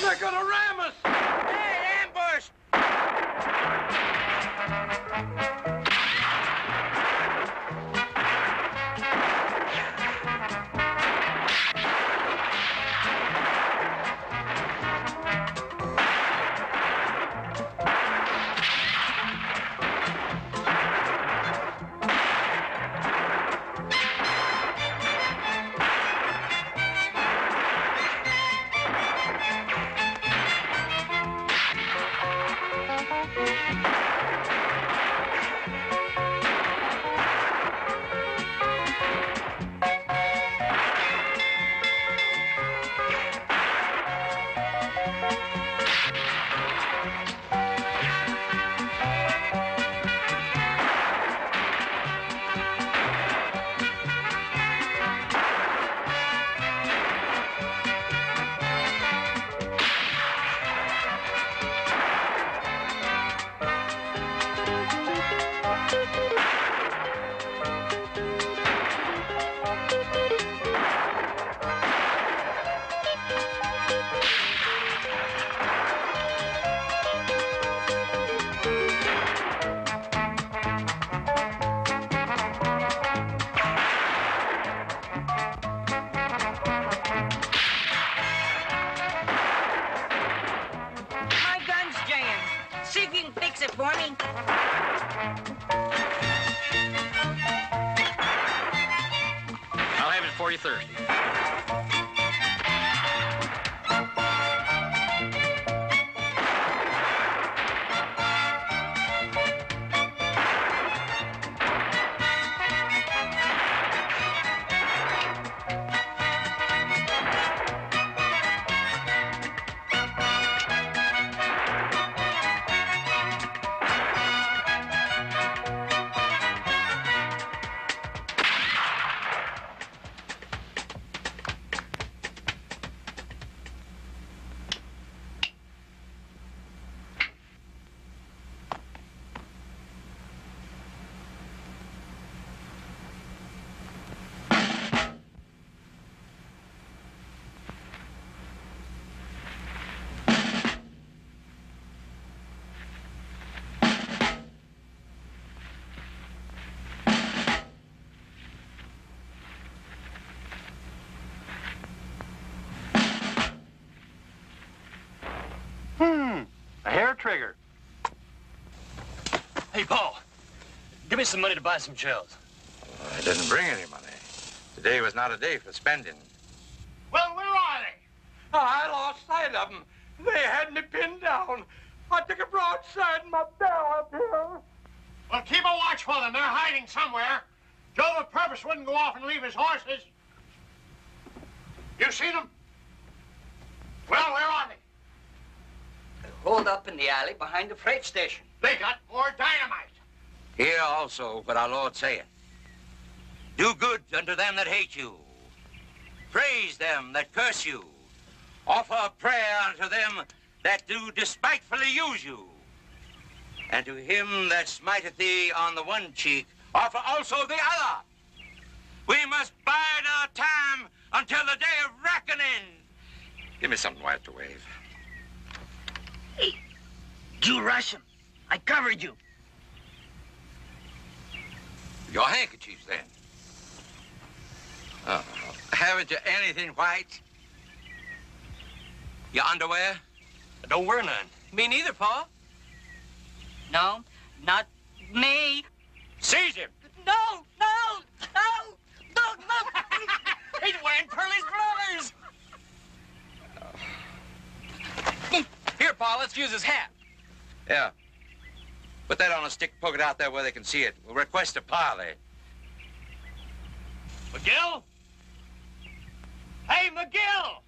They're gonna ram us. Hey, ambush! for me? I'll have it for you Thursday. A hair trigger. Hey, Paul, give me some money to buy some shells. I didn't bring any money. Today was not a day for spending. Well, where are they? I lost sight of them. They had me pinned down. I took a broadside and my bell up here. Well, keep a watch for them. They're hiding somewhere. Joe the Purvis Purvis wouldn't go off and leave his horses. You seen them? Well, where are they? Hold up in the alley behind the freight station. They got more dynamite. Hear also what our Lord saith. Do good unto them that hate you. Praise them that curse you. Offer prayer unto them that do despitefully use you. And to him that smiteth thee on the one cheek, offer also the other. We must bide our time until the day of reckoning. Give me something white to wave. Hey, you rush him. I covered you. Your handkerchiefs, then. Oh, haven't you anything white? Your underwear? I don't wear none. Me neither, Pa. No, not me. Seize him. No, no, no, no, no. He's wearing Pearlie's blowers. Here, Pa, let's use his hat. Yeah. Put that on a stick, poke it out there where they can see it. We'll request a parley. McGill? Hey, McGill!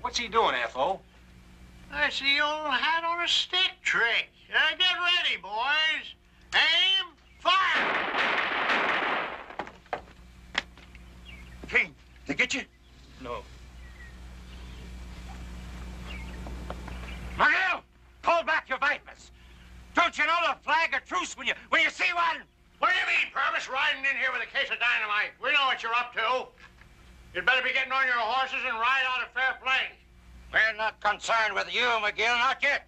What's he doing, F.O.? That's the old hat on a stick trick. Get ready, boys. Aim, fire! King, they get you? No. McGill, pull back your vipers. Don't you know the flag of truce when you see one? What do you mean, Purvis, riding in here with a case of dynamite? We know what you're up to. You'd better be getting on your horses and ride out of Fairplay. We're not concerned with you, McGill, not yet.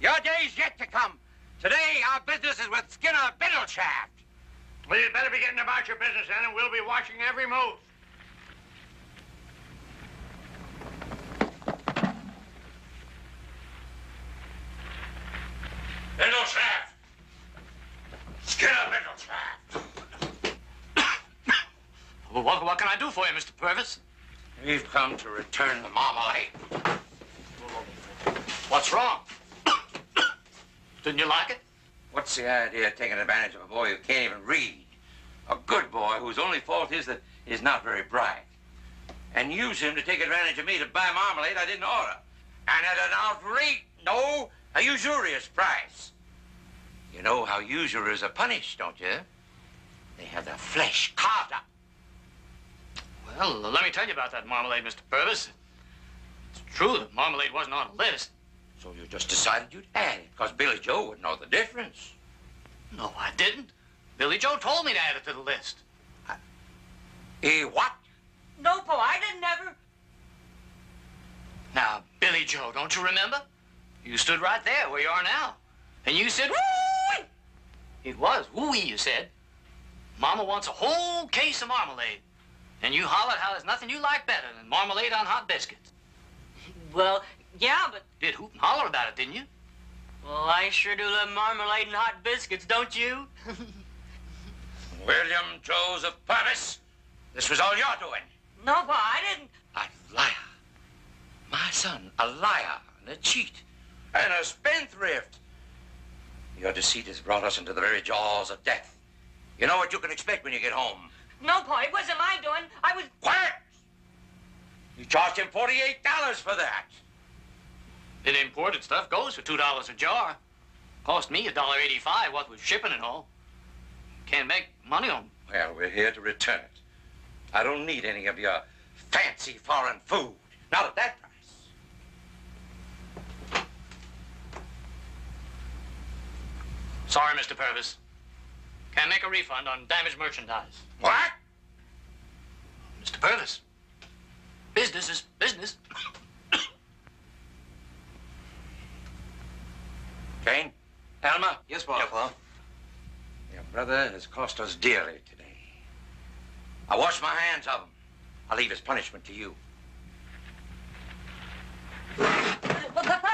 Your day's yet to come. Today, our business is with Skinner Biddleshaft. Well, you'd better be getting about your business then, and we'll be watching every move. Biddleshaft! Skinner Biddleshaft! Well, what can I do for you, Mr. Purvis? We've come to return the marmalade. What's wrong? Didn't you like it? What's the idea of taking advantage of a boy who can't even read? A good boy whose only fault is that he's not very bright. And use him to take advantage of me to buy marmalade I didn't order. And at an a usurious price. You know how usurers are punished, don't you? They have their flesh carved up. Well, let me tell you about that marmalade, Mr. Purvis. It's true that marmalade wasn't on the list. So you just decided you'd add it, because Billy Joe would know the difference. No, I didn't. Billy Joe told me to add it to the list. What? No, Pa, I didn't ever. Now, Billy Joe, don't you remember? You stood right there where you are now. And you said, woo-wee! It was woo-wee, you said. Mama wants a whole case of marmalade. And you hollered how there's nothing you like better than marmalade on hot biscuits. Well, yeah, but... Did hoot and holler about it, didn't you? Well, I sure do love marmalade and hot biscuits, don't you? William Joseph Purvis, this was all you're doing. No, Pa, I didn't. A liar. My son, a liar and a cheat and a spendthrift. Your deceit has brought us into the very jaws of death. You know what you can expect when you get home. No, Pa, it wasn't my doing. I was... Quiet! You charged him $48 for that. The imported stuff goes for $2 a jar. Cost me $1.85, what with shipping and all. Can't make money on. Well, we're here to return it. I don't need any of your fancy foreign food. Not at that price. Sorry, Mr. Purvis. Can't make a refund on damaged merchandise. What? Mr. Purvis, business is business. Kane? Alma? Yes, Pa. Your brother has cost us dearly today. I wash my hands of him. I'll leave his punishment to you. Papa!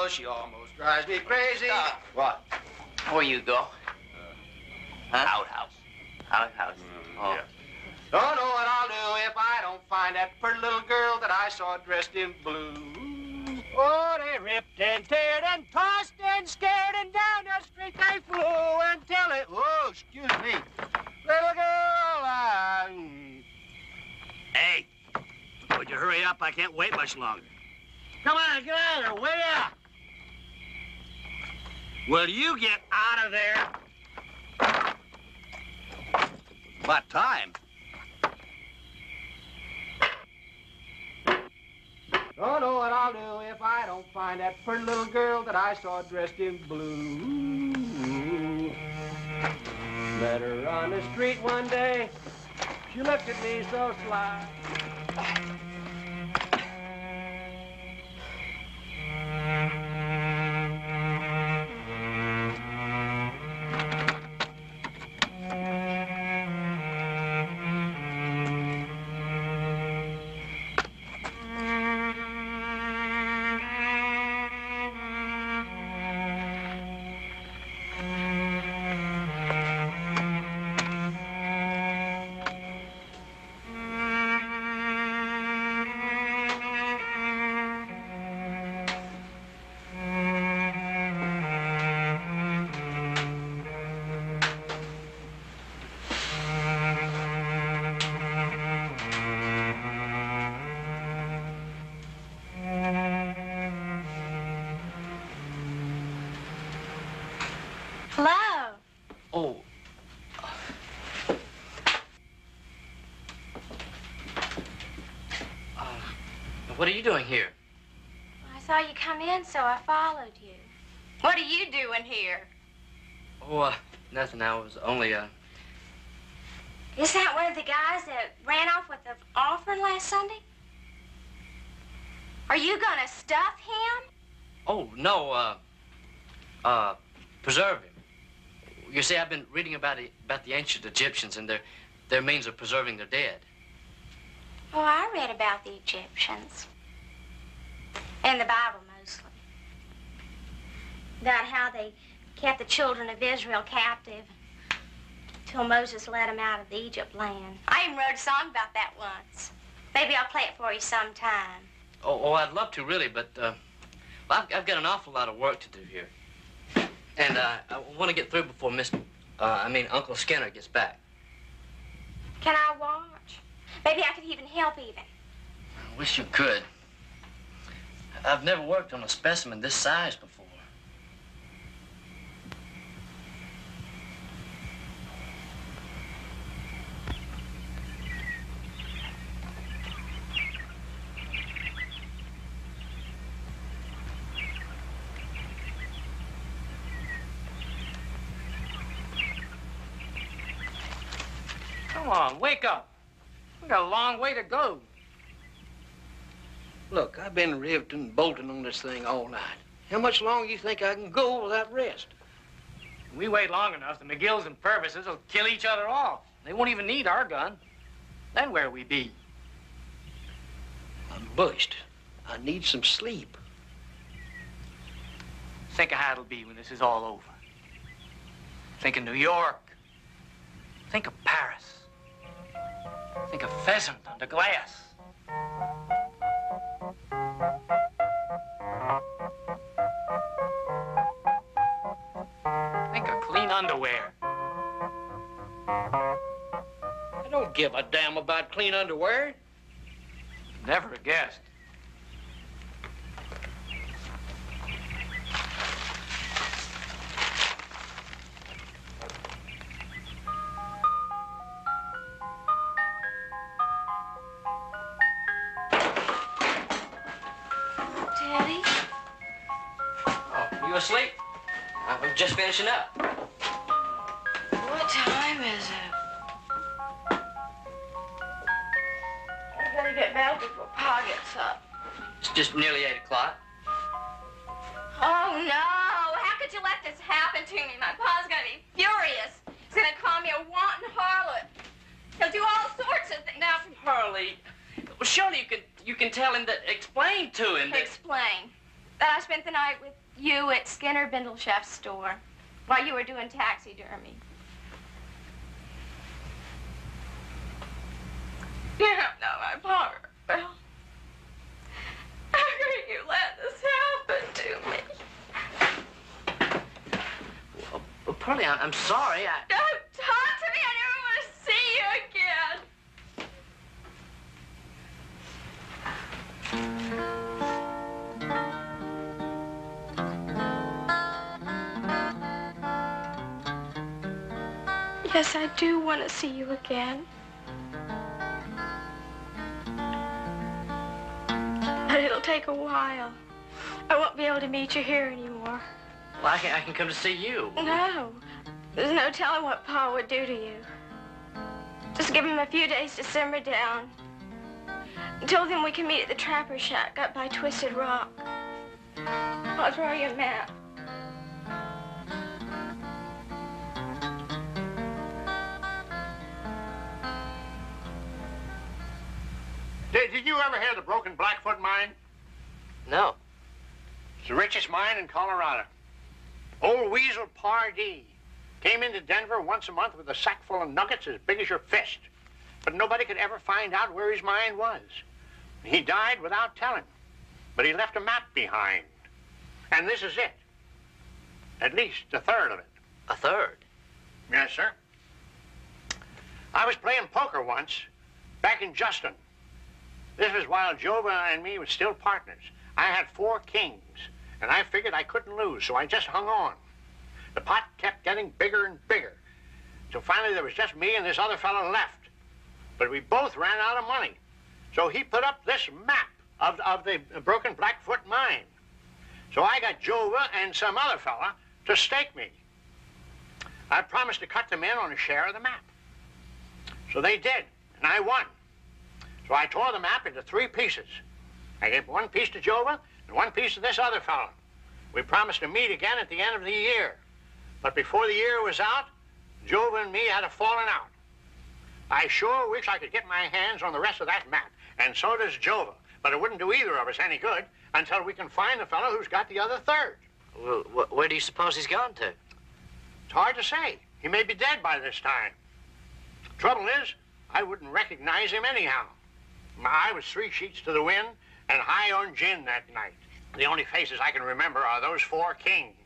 Oh, she almost drives me crazy. What? Where you go? Outhouse. Outhouse. Oh. Yeah. Don't know what I'll do if I don't find that pretty little girl that I saw dressed in blue. Oh, they ripped and teared and tossed and scared and down the street they flew until it... Oh, excuse me. Little girl, Hey, would you hurry up? I can't wait much longer. Come on, get out of there, will ya? Will you get out of there? What time? don't know what I'll do if I don't find that pretty little girl that I saw dressed in blue. Met her on the street one day. She looked at me so sly. Hello. Oh. What are you doing here? I saw you come in, so I followed you. What are you doing here? Oh, nothing. I was only, Is that one of the guys that ran off with the offering last Sunday? Are you gonna stuff him? Oh, no, preserve him. You see, I've been reading about the ancient Egyptians and their means of preserving their dead. Oh, I read about the Egyptians. In the Bible, mostly. About how they kept the children of Israel captive till Moses led them out of the Egypt land. I even wrote a song about that once. Maybe I'll play it for you sometime. Oh, I'd love to, really, but, well, I've got an awful lot of work to do here. And, I want to get through before Uncle Skinner gets back. Can I watch? Maybe I could even help even. I wish you could. I've never worked on a specimen this size before. Come on, wake up. We got a long way to go. Look, I've been riveting and bolting on this thing all night. How much longer you think I can go without rest? If we wait long enough, the McGills and Purvises will kill each other off. They won't even need our gun. Then where we be? I'm bushed. I need some sleep. Think of how it'll be when this is all over. Think of New York. Think of Paris. Think of pheasant under glass. Think of clean underwear. I don't give a damn about clean underwear. Never guessed. Teddy? Oh, you asleep? I'm just finishing up. What time is it? I gotta get back before Pa gets up. It's just nearly 8 o'clock. Oh, no! How could you let this happen to me? My Pa's gonna be furious. He's gonna call me a wanton harlot. He'll do all sorts of things. Now, Pearlie, well, surely you can tell him that, explain to him that... Explain. That I spent the night with you at Skinner Bindlechef's store while you were doing taxidermy. You don't know my power, Bill. How could you let this happen to me? Well, Pearlie, I'm sorry. Don't talk to me. I never want to see you again. Yes, I do want to see you again. But it'll take a while. I won't be able to meet you here anymore. Well, I can come to see you. No. There's no telling what Pa would do to you. Just give him a few days to simmer down. Until then, we can meet at the Trapper Shack up by Twisted Rock. I'll draw you a map. Did you ever hear of the Broken Blackfoot mine? No. It's the richest mine in Colorado. Old Weasel Pardee came into Denver once a month with a sack full of nuggets as big as your fist. But nobody could ever find out where his mine was. He died without telling. But he left a map behind. And this is it. At least a third of it. A third? Yes, sir. I was playing poker once, back in Justin. This was while Jova and me were still partners. I had 4 kings, and I figured I couldn't lose, so I just hung on. The pot kept getting bigger and bigger. So finally there was just me and this other fellow left. But we both ran out of money. So he put up this map of the Broken Blackfoot mine. So I got Jova and some other fella to stake me. I promised to cut them in on a share of the map. So they did, and I won. So I tore the map into 3 pieces. I gave 1 piece to Jova and 1 piece to this other fellow. We promised to meet again at the end of the year. But before the year was out, Jova and me had a falling out. I sure wish I could get my hands on the rest of that map, and so does Jova. But it wouldn't do either of us any good until we can find the fellow who's got the other third. Well, where do you suppose he's gone to? It's hard to say. He may be dead by this time. Trouble is, I wouldn't recognize him anyhow. My eye was 3 sheets to the wind and high on gin that night. The only faces I can remember are those 4 kings.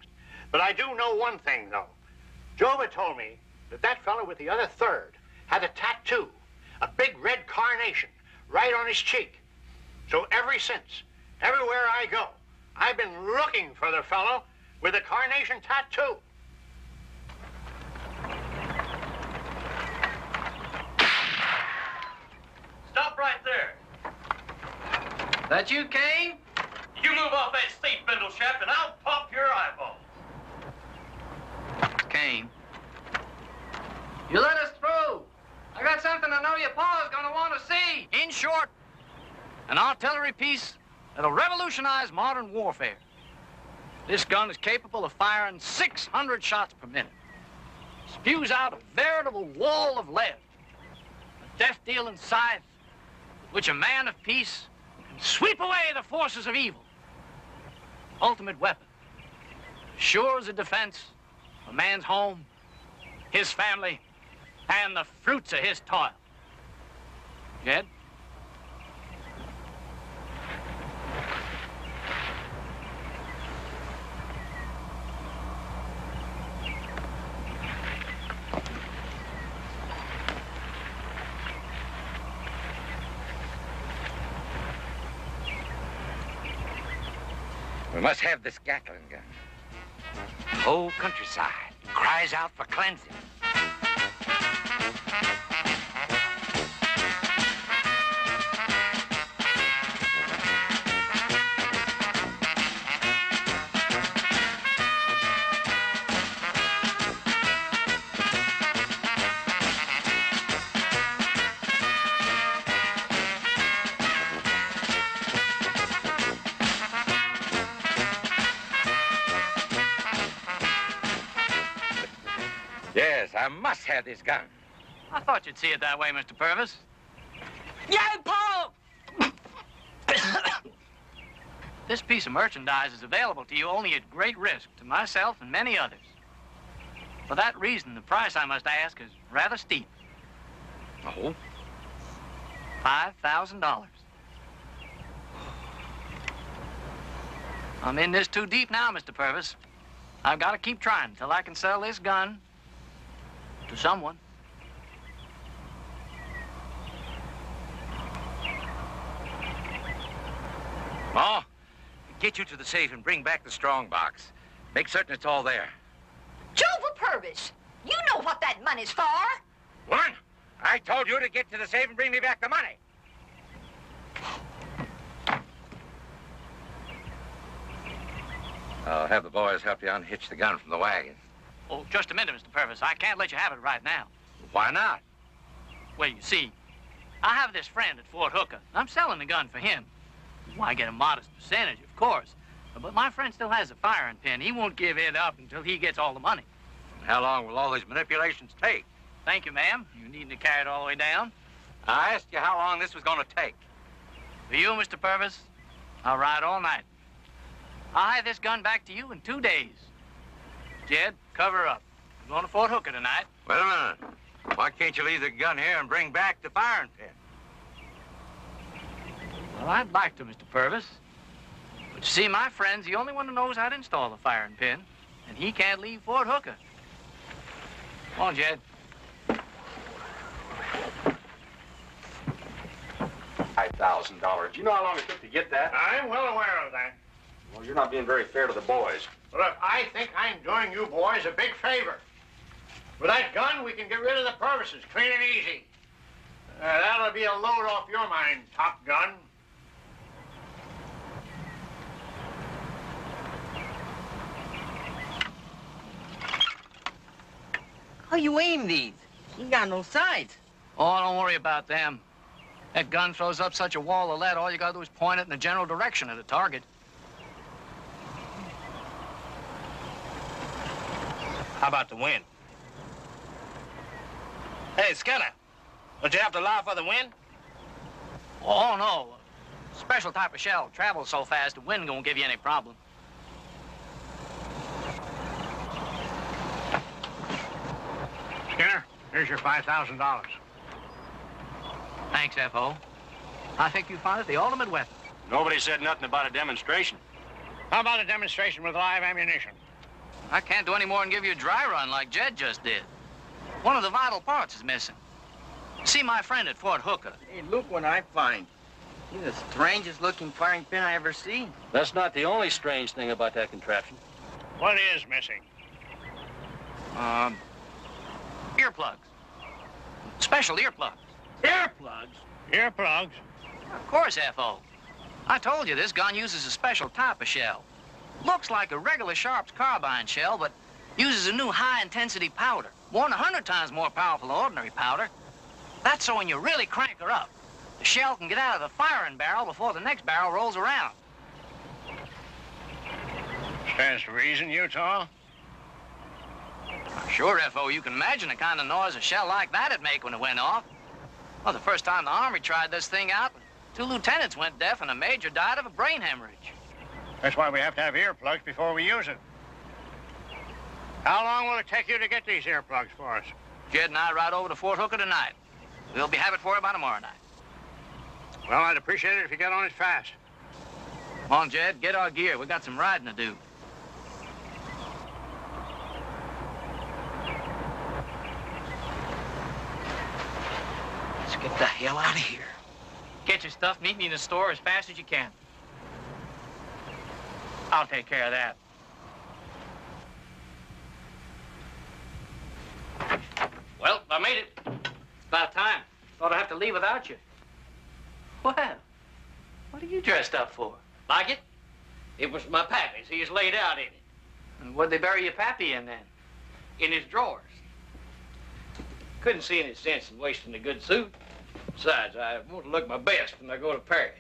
But I do know one thing, though. Jova told me that that fellow with the other third had a tattoo, a big red carnation, right on his cheek. So ever since, everywhere I go, I've been looking for the fellow with the carnation tattoo. Stop right there. That you, Kane? You move off that seat, Bindlechef, and I'll pop your eyeball. Kane. You let us through. I got something I know your pa's gonna want to see. In short, an artillery piece that'll revolutionize modern warfare. This gun is capable of firing 600 shots per minute. Spews out a veritable wall of lead. A death-dealing scythe with which a man of peace can sweep away the forces of evil. Ultimate weapon. Sure as a defense of a man's home, his family, and the fruits of his toil. Jed? We must have this Gatling gun. The whole countryside cries out for cleansing. Yes, I must have this gun. I thought you'd see it that way, Mr. Purvis. Yeah, Paul! This piece of merchandise is available to you only at great risk to myself and many others. For that reason, the price I must ask is rather steep. Oh? $5,000. I'm in this too deep now, Mr. Purvis. I've got to keep trying until I can sell this gun to someone. Ma, get you to the safe and bring back the strong box. Make certain it's all there. Jova Purvis, you know what that money's for. Woman, I told you to get to the safe and bring me back the money. I'll have the boys help you unhitch the gun from the wagon. Oh, just a minute, Mr. Purvis. I can't let you have it right now. Why not? Well, you see, I have this friend at Fort Hooker. I'm selling the gun for him. Well, I get a modest percentage, of course. But my friend still has a firing pin. He won't give it up until he gets all the money. How long will all these manipulations take? Thank you, ma'am. You needn't to carry it all the way down. I asked you how long this was going to take. For you, Mr. Purvis, I'll ride all night. I'll have this gun back to you in 2 days. Jed, cover up. We're going to Fort Hooker tonight. Wait a minute. Why can't you leave the gun here and bring back the firing pin? Well, I'd like to, Mr. Purvis. But you see, my friend's the only one who knows how to install the firing pin, and he can't leave Fort Hooker. Come on, Jed. $5,000. Do you know how long it took to get that? I'm well aware of that. Well, you're not being very fair to the boys. Look, I think I'm doing you boys a big favor. With that gun, we can get rid of the Purvises, clean and easy. That'll be a load off your mind, Top Gun. How you aim these? You got no sights. Oh, don't worry about them. That gun throws up such a wall of lead, all you gotta do is point it in the general direction of the target. How about the wind? Hey, Skinner, don't you have to allow for the wind? Oh, no. Special type of shell travels so fast, the wind won't give you any problem. Skinner, here's your $5,000. Thanks, F.O. I think you found it the ultimate weapon. Nobody said nothing about a demonstration. How about a demonstration with live ammunition? I can't do any more than give you a dry run like Jed just did. One of the vital parts is missing. See my friend at Fort Hooker. Hey, look what I find. He's the strangest looking firing pin I ever seen. That's not the only strange thing about that contraption. What is missing? Earplugs. Special earplugs. Earplugs? Earplugs? Of course, F.O. I told you this gun uses a special type of shell. Looks like a regular Sharp's carbine shell, but uses a new high-intensity powder. More than 100 times more powerful than ordinary powder. That's so when you really crank her up, the shell can get out of the firing barrel before the next barrel rolls around. Stands to reason, Utah. Sure, F.O., you can imagine the kind of noise a shell like that'd make when it went off. Well, the first time the Army tried this thing out, 2 lieutenants went deaf and a major died of a brain hemorrhage. That's why we have to have earplugs before we use it. How long will it take you to get these earplugs for us? Jed and I ride over to Fort Hooker tonight. We'll be having it for you by tomorrow night. Well, I'd appreciate it if you get on it fast. Come on, Jed, get our gear. We got some riding to do. Let's get the hell out of here. Get your stuff, meet me in the store as fast as you can. I'll take care of that. Well, I made it. It's about time. Thought I'd have to leave without you. Well, what are you dressed up for? Like it? It was my pappy's. He was laid out in it. And what'd they bury your pappy in, then? In his drawers. Couldn't see any sense in wasting a good suit. Besides, I want to look my best when I go to Paris.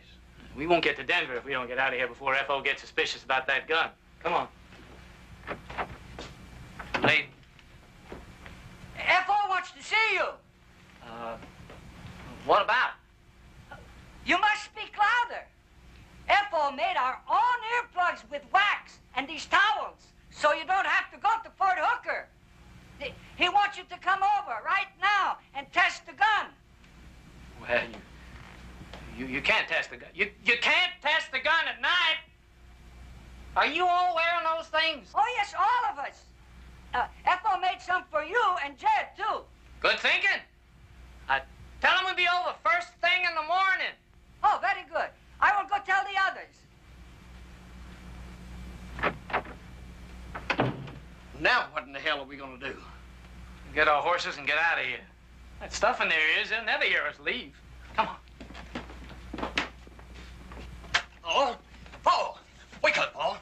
We won't get to Denver if we don't get out of here before F.O. gets suspicious about that gun. Come on. Late. F.O. wants to see you. What about? You must speak louder. F.O. made our own and these towels, so you don't have to go to Fort Hooker. He wants you to come over right now and test the gun. Well, you can't test the gun. You can't test the gun at night. Are you all wearing those things? Oh, yes, all of us. Ethel made some for you and Jed, too. Good thinking. Tell him we'll be over first thing in the morning. Oh, very good. I will go tell the others. Now what in the hell are we going to do? Get our horses and get out of here. That stuff in their ears, they'll never hear us leave. Come on. Oh, Paul. Wake up, Paul.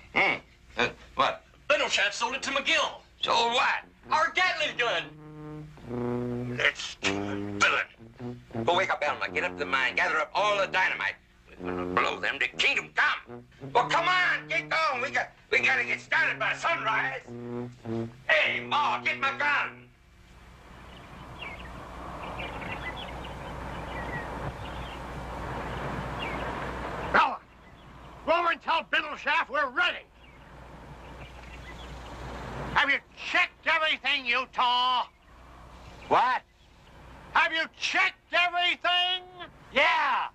What? Bindleshaft sold it to McGill. Sold what? Our Gatling gun. Let's villain. Go wake up Elma. Get up to the mine. Gather up all the dynamite. We're gonna blow them to kingdom come. Well, come on. Get going. We gotta get started by sunrise. Hey, Ma, get my gun. Fella, go over and tell Bindleshaft we're ready. Have you checked everything, Utah? What? Have you checked everything? Yeah.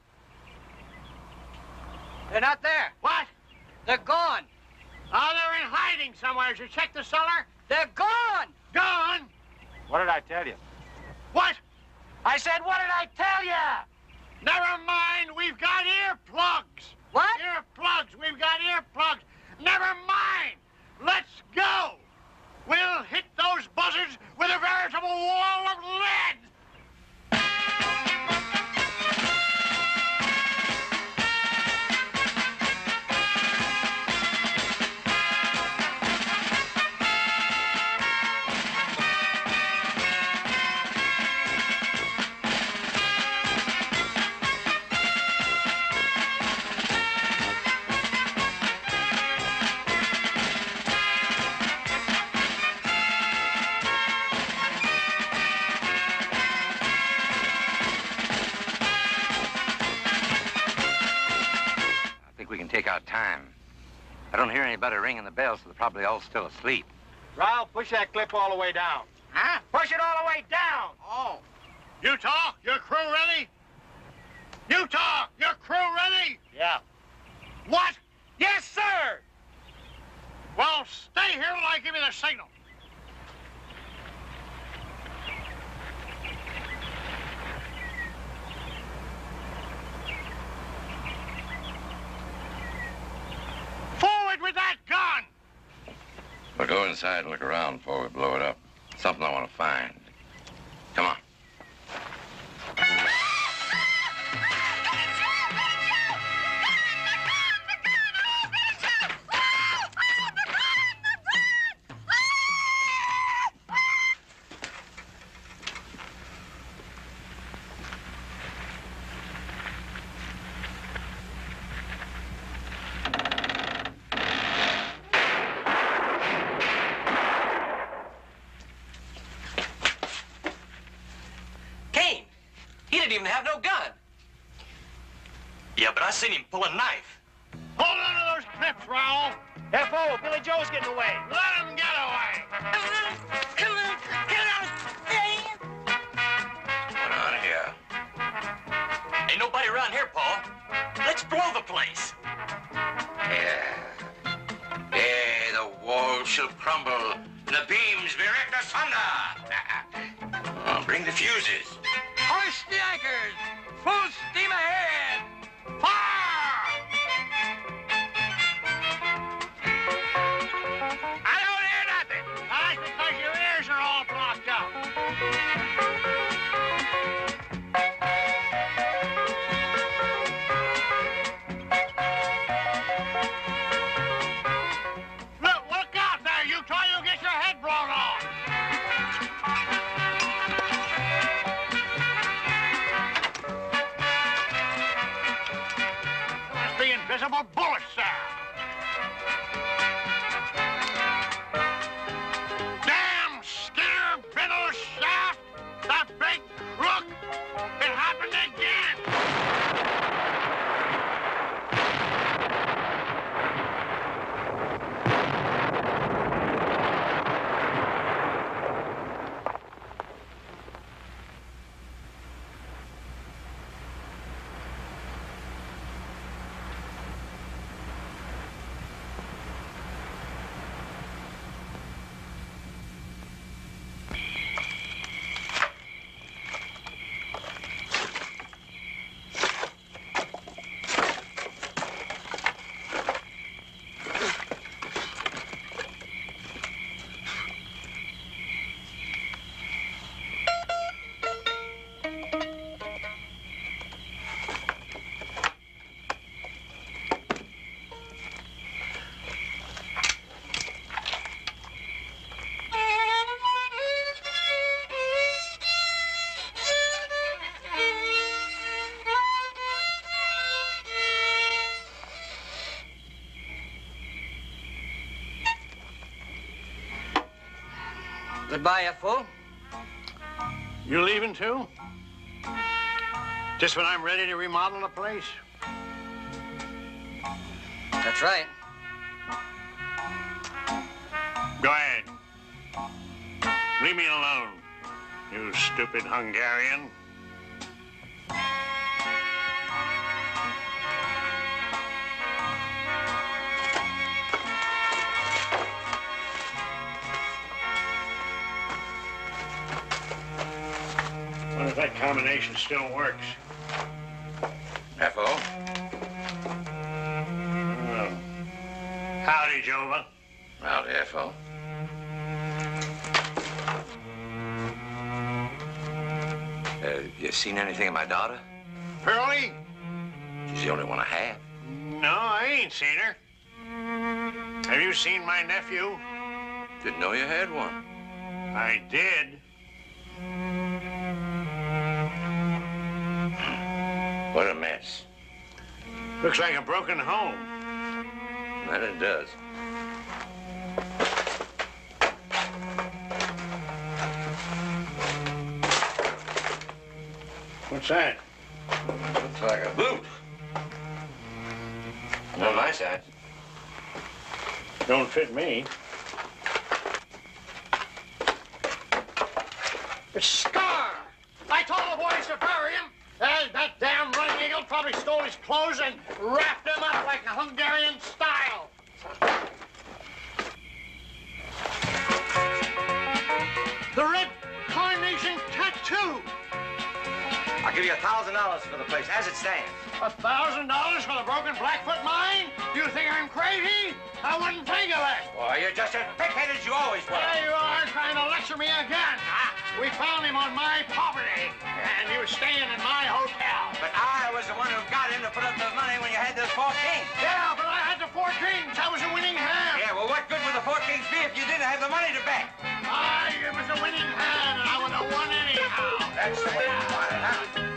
They're not there. What? They're gone. Oh, they're in hiding somewhere. Did you check the cellar? They're gone. Gone? What did I tell you? What? I said, what did I tell you? Never mind. We've got earplugs. What? Earplugs. We've got earplugs. Never mind. Let's go. We'll hit those buzzards with a veritable wall of lead. Take our time. I don't hear anybody ringing the bell, so they're probably all still asleep. Ralph, push that clip all the way down. Huh? Push it all the way down. Oh. Utah, your crew ready? Utah, your crew ready? Yeah. What? Yes, sir. Well, stay here till I give you the signal. Forward with that gun! We'll go inside and look around before we blow it up. Something I want to find. Come on. I seen him pull a knife. Hold on to those clips, Ralph. F.O., Billy Joe's getting away. Let him get away. Come on, get out. What's on here? Ain't nobody around here, Paul. Let's blow the place. Yeah. Yeah, the walls shall crumble and the beams be wrecked asunder. Bring the fuses. Hoist the anchors. Full steam ahead. Fire! I don't hear nothing. That's because your ears are all blocked up. Look out there, Utah. You'll get your head blown off. Invisible bullets, sir. Damn Skinner Bindleshaft, the big crook. It happened again. Goodbye, F.O. You leaving too? Just when I'm ready to remodel the place? That's right. Go ahead. Leave me alone, you stupid Hungarian. Wonder if that combination still works. F.O.? Oh. Howdy, Jova. Howdy, F.O. You seen anything of my daughter? Pearlie? She's the only one I have. No, I ain't seen her. Have you seen my nephew? Didn't know you had one. I did. What a mess. Looks like a broken home. That it does. What's that? Looks like a boot. Not my size. Don't fit me. It's Scar! I told the boys to bury him. That damn running eagle probably stole his clothes and wrapped them up like a Hungarian style. The red carnation tattoo. I'll give you $1,000 for the place, as it stands. $1,000 for the broken Blackfoot mine? You think I'm crazy? I wouldn't take it less. Why, you're just as pig-headed as you always were. There you are, trying to lecture me again. We found him on my property, and he was staying in my hotel. But I was the one who got him to put up the money when you had those 4 kings. Yeah, but I had the 4 kings. I was a winning hand. Yeah, well, what good would the 4 kings be if you didn't have the money to bet? It was a winning hand, and I would have won anyhow. That's the way you want it, huh?